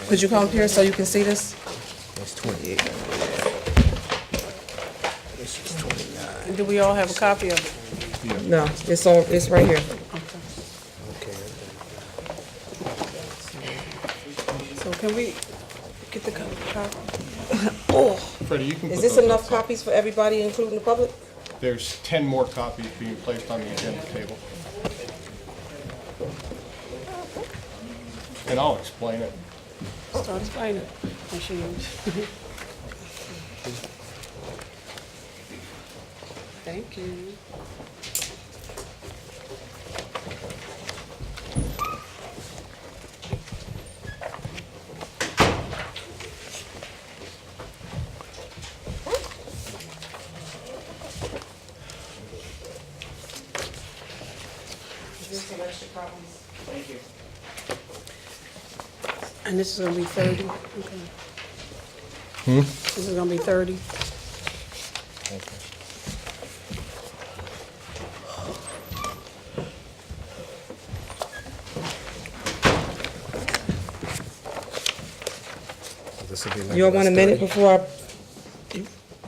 Could you come up here so you can see this? That's 28. This is 29. Do we all have a copy of it? No, it's right here. So can we get the copy? Freddie, you can Is put this those enough outside. copies for everybody, including the public? There's 10 more copies being placed on the agenda table. And I'll explain it. Start explaining. Thank you. Thank you. And this is gonna be 30? Okay. This is gonna be 30? You all want a minute before I,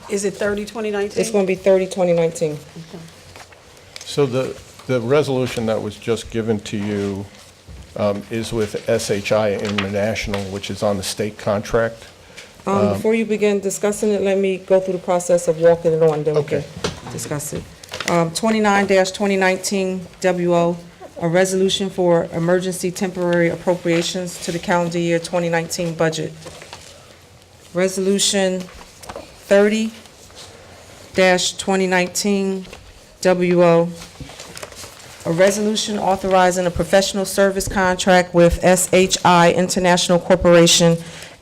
Is it 30, 2019? it's gonna be 30-2019. So the resolution that was just given to you is with SHI International, which is on the state contract. Before you begin discussing it, let me go through the process of walking it on, then we can discuss it. 29-2019 WO, a resolution for emergency temporary appropriations to the calendar year 2019 budget. Resolution 30-2019 WO, a resolution authorizing a professional service contract with SHI International Corporation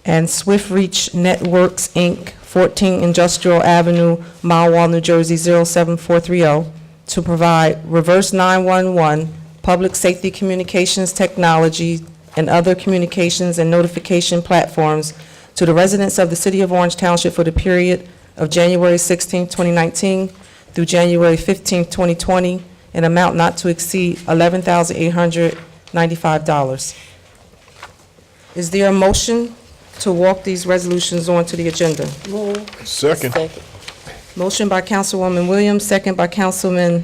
and Swift Reach Networks, Inc., 14 Industrial Avenue, Mahwah, New Jersey, 07430, to provide reverse 911, public safety communications technology, and other communications and notification platforms to the residents of the City of Orange Township for the period of January 16, 2019 through January 15, 2020, an amount not to exceed $11,895. Is there a motion to walk these resolutions onto the agenda? Move. Second. Motion by Councilwoman Williams, second by Councilman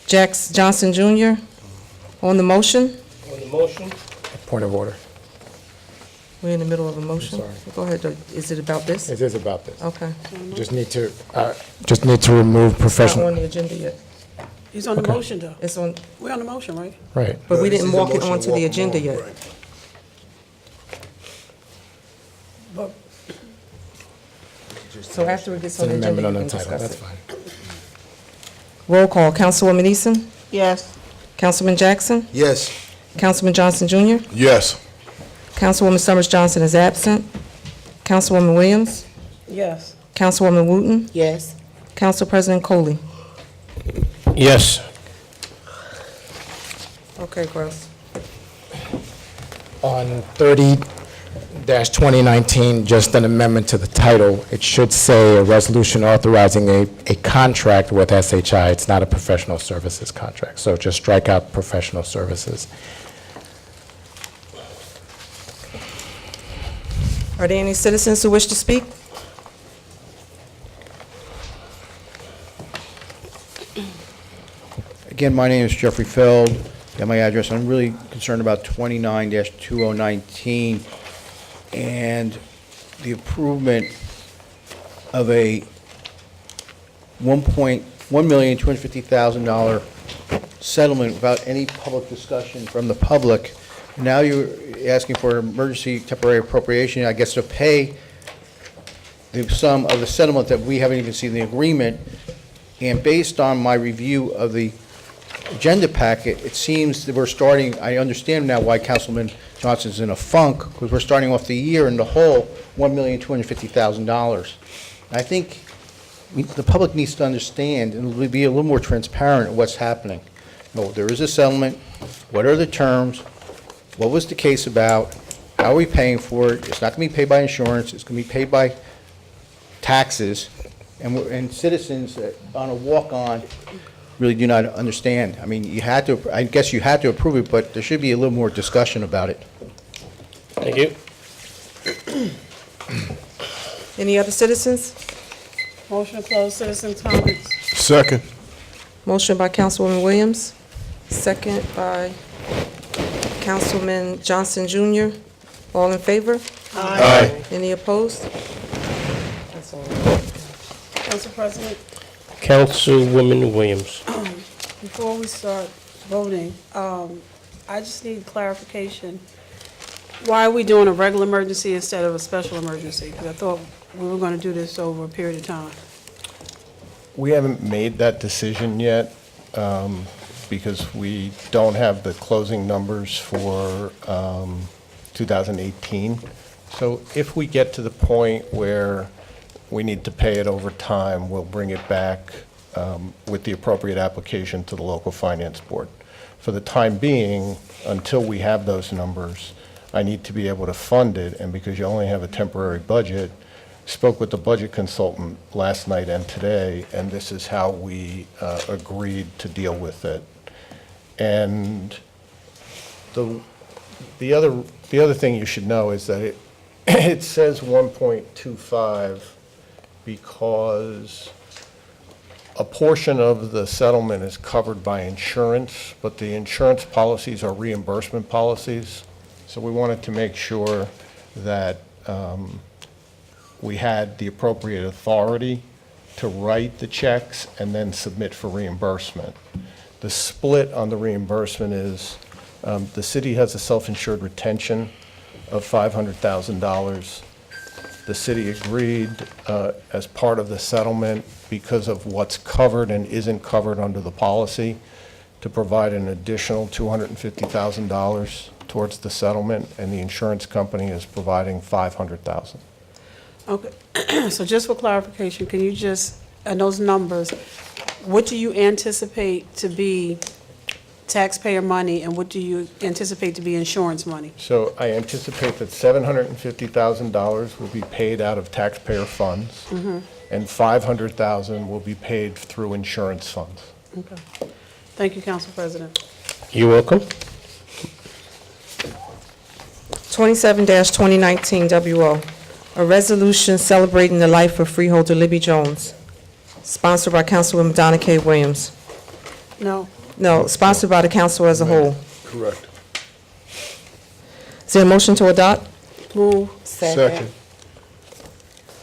Johnson Jr. On the motion? On the motion? Point of order. We're in the middle of a motion. Sorry. Go ahead. Is it about this? It is about this. Okay. Just need to remove It's not professional. on the agenda yet. He's on the Okay. motion, though. It's on, We're on the motion, right? Right. but we didn't This is a walk it motion to onto walk the them agenda on, yet. right. But So after it gets It's on an the agenda, amendment you on can the title. discuss That's it. fine. Roll call. Councilwoman Eason? Yes. Councilman Jackson? Yes. Councilman Johnson Jr.? Yes. Councilwoman Summers Johnson is absent. Councilwoman Williams? yes. Councilwoman Wooten? Yes. Council President Coley? Yes. Okay, Gross. On 30-2019, just an amendment to the title. It should say a resolution authorizing a contract with SHI. It's not a professional services contract, so just strike out professional services. Are there any citizens who wish to speak? Again, my name is Jeffrey Feld. Got my address. I'm really concerned about 29-2019 and the improvement of a $1,250,000 settlement without any public discussion from the public. Now you're asking for emergency temporary appropriation, I guess, to pay the sum of the settlement that we haven't even seen the agreement. And based on my review of the agenda packet, it seems that we're starting, I understand now why Councilman Johnson's in a funk, because we're starting off the year in the hole, $1,250,000. I think the public needs to understand and be a little more transparent of what's happening. No, there is a settlement. What are the terms? What was the case about? How are we paying for it? It's not going to be paid by insurance. It's going to be paid by taxes. And citizens on a walk-on really do not understand. I mean, you had to, I guess you had to approve it, but there should be a little more discussion about it. Thank you. Any other citizens? Motion to close citizens' comments. Second. Motion by Councilwoman Williams, second by Councilman Johnson Jr. All in favor? Aye. Any opposed? That's all. Council President, Councilwoman Williams. before we start voting, I just need clarification. Why are we doing a regular emergency instead of a special emergency? Because I thought we were going to do this over a period of time. We haven't made that decision yet because we don't have the closing numbers for 2018. So if we get to the point where we need to pay it over time, we'll bring it back with the appropriate application to the local finance board. For the time being, until we have those numbers, I need to be able to fund it, and because you only have a temporary budget, spoke with the budget consultant last night and today, and this is how we agreed to deal with it. And the other thing you should know is that it says 1.25 because a portion of the settlement is covered by insurance, but the insurance policies are reimbursement policies. So we wanted to make sure that we had the appropriate authority to write the checks and then submit for reimbursement. The split on the reimbursement is the city has a self-insured retention of $500,000. The city agreed as part of the settlement, because of what's covered and isn't covered under the policy, to provide an additional $250,000 towards the settlement, and the insurance company is providing $500,000. Okay, so just for clarification, can you just, and those numbers, what do you anticipate to be taxpayer money and what do you anticipate to be insurance money? So I anticipate that $750,000 will be paid out of taxpayer funds, and $500,000 will be paid through insurance funds. Okay. Thank you, Council President. You're welcome. 27-2019 WO, a resolution celebrating the life of freeholder Libby Jones, sponsored by Councilwoman Donna K. Williams. No. No, sponsored by the council as a whole. Correct. Is there a motion to adopt? Move. Second.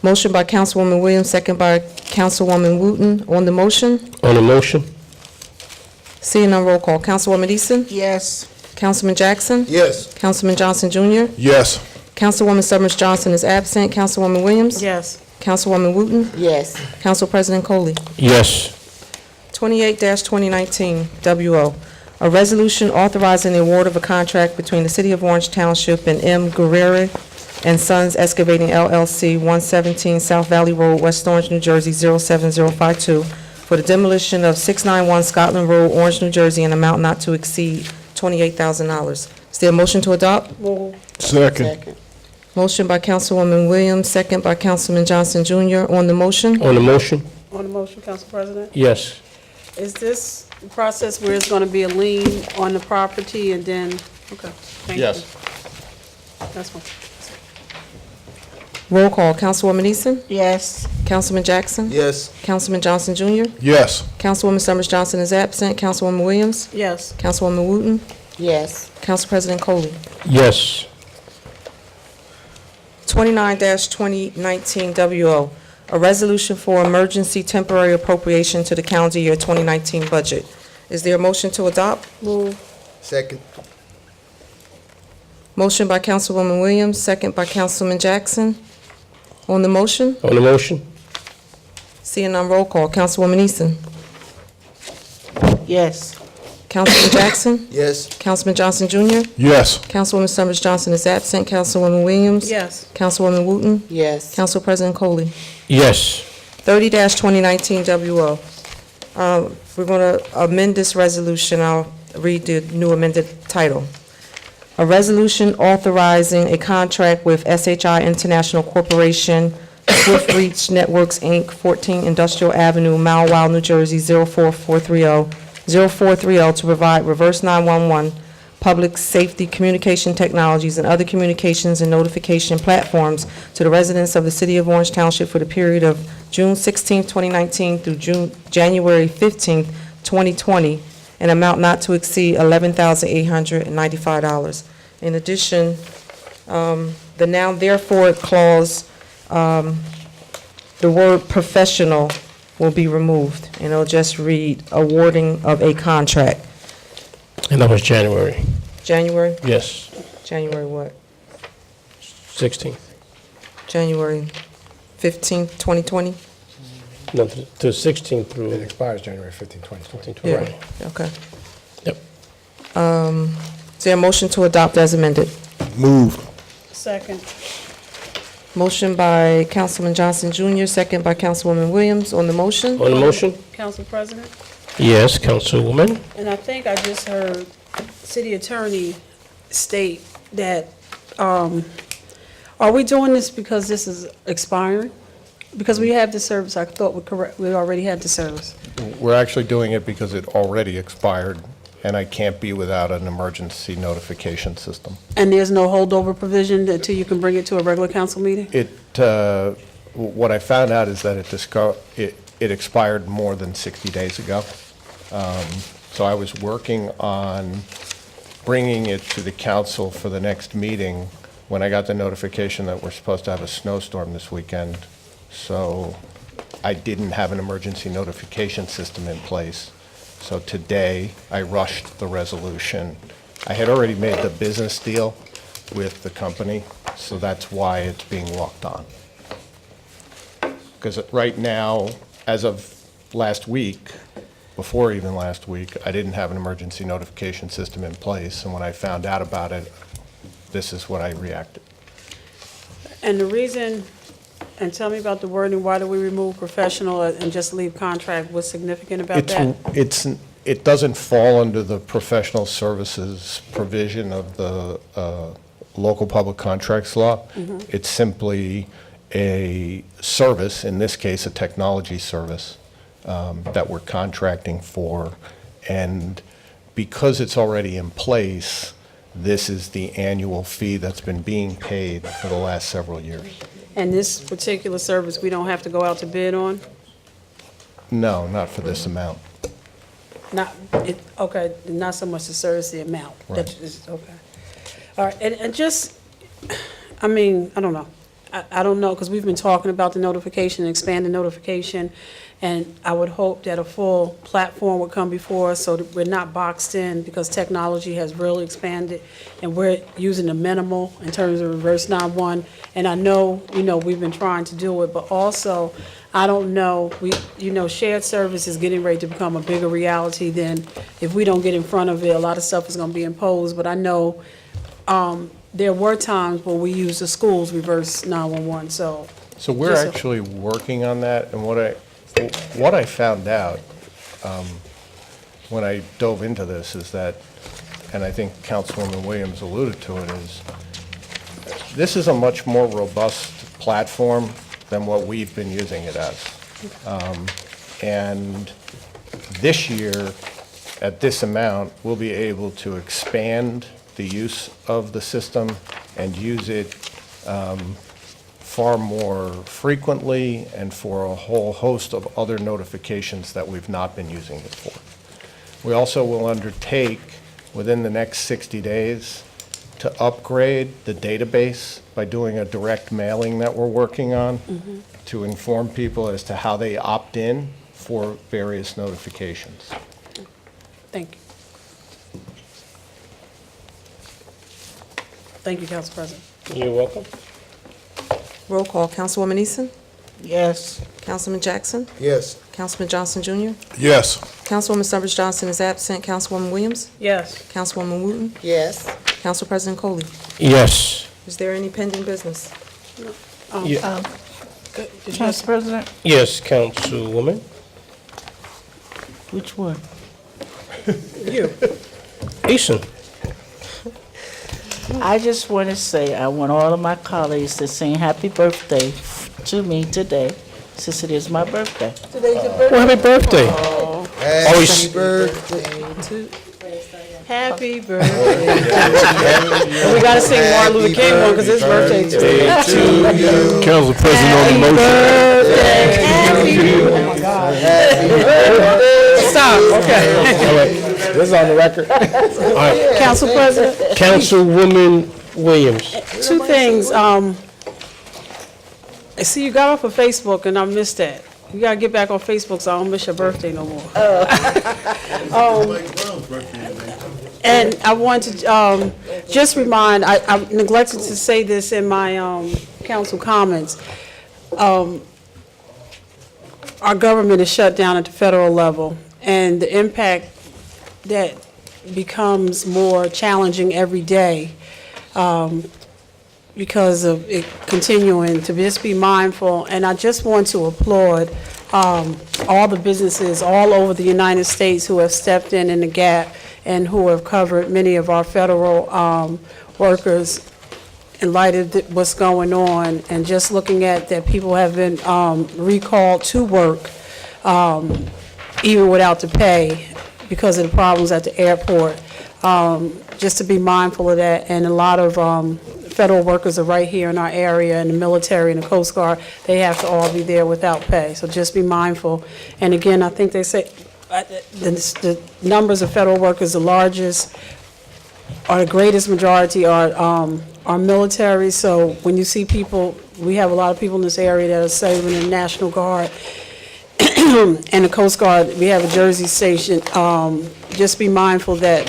Motion by Councilwoman Williams, second by Councilwoman Wooten. On the motion, On the motion? seeing none, roll call. Councilwoman Easton? Yes. Councilman Jackson? Yes. Councilman Johnson Jr.? Yes. Councilwoman Summers Johnson is absent. Councilwoman Williams? Yes. Councilwoman Wooten? Yes. Council President Coley? Yes. 28-2019 WO, a resolution authorizing the award of a contract between the City of Orange Township and M. Guerrero and Sons Excavating LLC, 117 South Valley Road, West Orange, New Jersey, 07052, for the demolition of 691 Scotland Road, Orange, New Jersey, in an amount not to exceed $28,000. Is there a motion to adopt? Move. Second. Motion by Councilwoman Williams, second by Councilman Johnson Jr. On the motion? On the motion? On the motion, Council President? Yes. Is this the process where it's going to be a lien on the property and then, okay, thank you. Yes. That's one. Roll call. Councilwoman Easton? Yes. Councilman Jackson? Yes. Councilman Johnson Jr.? Yes. Councilwoman Summers Johnson is absent. Councilwoman Williams? Yes. Councilwoman Wooten? Yes. Council President Coley? Yes. 29-2019 WO, a resolution for emergency temporary appropriation to the calendar year 2019 budget. Is there a motion to adopt? Move. Second. Motion by Councilwoman Williams, second by Councilman Jackson. On the motion? On the motion? Seeing none, roll call. Councilwoman Easton? Yes. Councilman Jackson? Yes. Councilman Johnson Jr.? Yes. Councilwoman Summers Johnson is absent. Councilwoman Williams? Yes. Councilwoman Wooten? Yes. Council President Coley? Yes. 30-2019 WO. We're going to amend this resolution. I'll read the new amended title. A resolution authorizing a contract with SHI International Corporation, Swift Reach Networks, Inc., 14 Industrial Avenue, Mile Wild, New Jersey, 0430, to provide reverse 911, public safety communication technologies, and other communications and notification platforms to the residents of the City of Orange Township for the period of June 16, 2019 through January 15, 2020, an amount not to exceed $11,895. In addition, the now therefore clause, the word professional will be removed, and it'll just read awarding of a contract. And that was January. January? Yes. January what? 16th. January 15th, 2020? No, to 16th through. It expires January 15, 2020. Yeah. Right. Okay. Yep. Is there a motion to adopt as amended? Move. Second. Motion by Councilman Johnson Jr., second by Councilwoman Williams. On the motion? On the motion? Council President? Yes, Councilwoman. And I think I just heard City Attorney state that, are we doing this because this is expiring? Because we have the service, I thought we already had the service. We're actually doing it because it already expired, and I can't be without an emergency notification system. And there's no holdover provision until you can bring it to a regular council meeting? What I found out is that it expired more than 60 days ago. So I was working on bringing it to the council for the next meeting when I got the notification that we're supposed to have a snowstorm this weekend. So I didn't have an emergency notification system in place. So today, I rushed the resolution. I had already made the business deal with the company, so that's why it's being walked on. Because right now, as of last week, before even last week, I didn't have an emergency notification system in place, and when I found out about it, this is what I reacted. And the reason, and tell me about the wording, why do we remove professional and just leave contract? What's significant about that? It doesn't fall under the professional services provision of the local public contracts law. Mhm. It's simply a service, in this case, a technology service, that we're contracting for. And because it's already in place, this is the annual fee that's been being paid for the last several years. And this particular service, we don't have to go out to bid on? No, not for this amount. Not, okay, not so much the service, the amount. Right. That is, okay. All right, and just, I mean, I don't know. I don't know, because we've been talking about the notification, expanding notification, and I would hope that a full platform would come before us so that we're not boxed in, because technology has really expanded, and we're using the minimal in terms of reverse 911. And I know, we've been trying to do it, but also, I don't know, shared service is getting ready to become a bigger reality than, if we don't get in front of it, a lot of stuff is going to be imposed. But I know there were times when we used the schools reverse 911, so. So we're actually working on that, and what I found out when I dove into this is that, and I think Councilwoman Williams alluded to it, is this is a much more robust platform than what we've been using it as. And this year, at this amount, we'll be able to expand the use of the system and use it far more frequently and for a whole host of other notifications that we've not been using it for. We also will undertake, within the next 60 days, to upgrade the database by doing a direct mailing that we're working on to inform people as to how they opt in for various notifications. Thank you. Thank you, Council President. You're welcome. Roll call, Councilwoman Easton? Yes. Councilman Jackson? Yes. Councilman Johnson Jr.? Yes. Councilwoman Stubbs Johnson is absent. Councilwoman Williams? Yes. Councilwoman Wooten? Yes. Council President Coley? Yes. Is there any pending business? Yeah. Council President? Yes, Councilwoman. Which one? You. Eason. I just want to say, I want all of my colleagues to sing happy birthday to me today, since it is my birthday. Today's your Well, happy birthday. Happy birthday to Happy birthday. And we got to sing Martin Luther King one because it's birthday today. Council President on the motion. Happy birthday. Oh, my God. Stop, okay. All right. This is on the record. All right. Council President. Councilwoman Williams. Two things. I see you got off of Facebook, and I missed that. You gotta get back on Facebook so I don't miss your birthday no more. And I want to just remind, I neglected to say this in my council comments. Our government is shut down at the federal level, and the impact that becomes more challenging every day because of it continuing to just be mindful. And I just want to applaud all the businesses all over the United States who have stepped in the gap and who have covered many of our federal workers in light of what's going on, and just looking at that people have been recalled to work even without the pay because of the problems at the airport. Just to be mindful of that, and a lot of federal workers are right here in our area, and the military and the Coast Guard, they have to all be there without pay, so just be mindful. And again, I think they say the numbers of federal workers, the largest or the greatest majority are military, so when you see people, we have a lot of people in this area that are serving in the National Guard and the Coast Guard. We have a Jersey station. Just be mindful that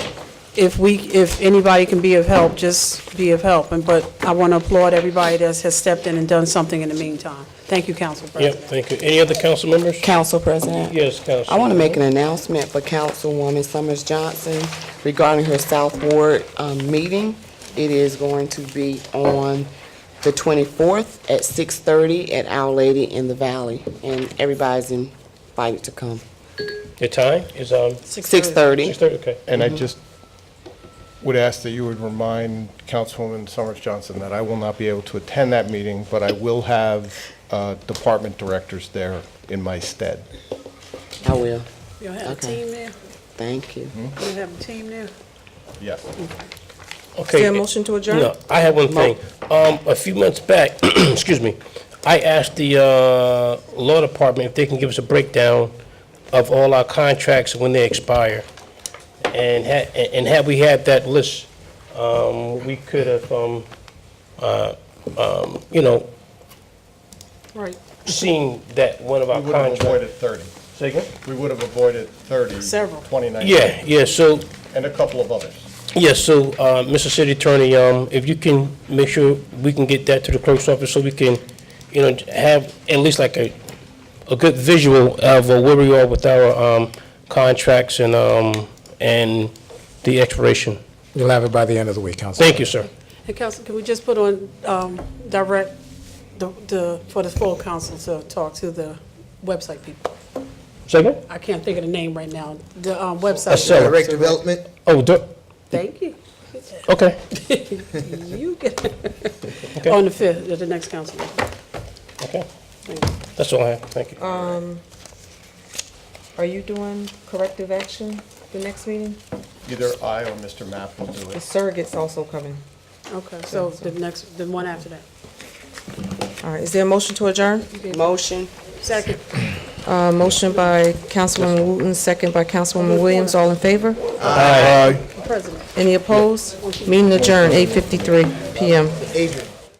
if anybody can be of help, just be of help. But I want to applaud everybody that has stepped in and done something in the meantime. Thank you, Council Yep, President. thank you. Any other council members? Council President. Yes, Council. I want to make an announcement for Councilwoman Summers Johnson regarding her South Ward meeting. It is going to be on the 24th at 6:30 at Our Lady in the Valley, and everybody's invited to come. The time is 6:30. 6:30, okay. And I just would ask that you would remind Councilwoman Summers Johnson that I will not be able to attend that meeting, but I will have department directors there in my stead. I will. You'll have a Okay. team there? Thank you. You'll have a team there? Yes. Okay. Is there a motion to adjourn? No, I have one thing. A few months back, excuse me, I asked the law department if they can give us a breakdown of all our contracts when they expire. And had we had that list, we could have, Right. seen that one of our We would have contracts. avoided 30. Say again? We would have avoided 30. Several. 2019. Yeah, so And a couple of others. yes, so, Mr. City Attorney, if you can make sure we can get that to the clerk's office so we can, have at least like a good visual of where we are with our contracts and the expiration. You'll have it by the end of the week, Council. Thank you, sir. Hey, Council, can we just put on, direct for the full council to talk to the website people? Second? I can't think of the name right now. The website. Direct development. Oh, Thank you. okay. You get on the 5th, at the next council. Okay. Thank you. That's all I have. Thank you. Are you doing corrective action the next meeting? Either I or Mr. Mapp will do The it. surrogate's also coming. Okay, so the one after that. All right, is there a motion to adjourn? Motion. Second. Motion by Councilwoman Wooten, second by Councilwoman Williams. All in favor? President. Any opposed? Meeting adjourned, 8:53 PM. Adrian.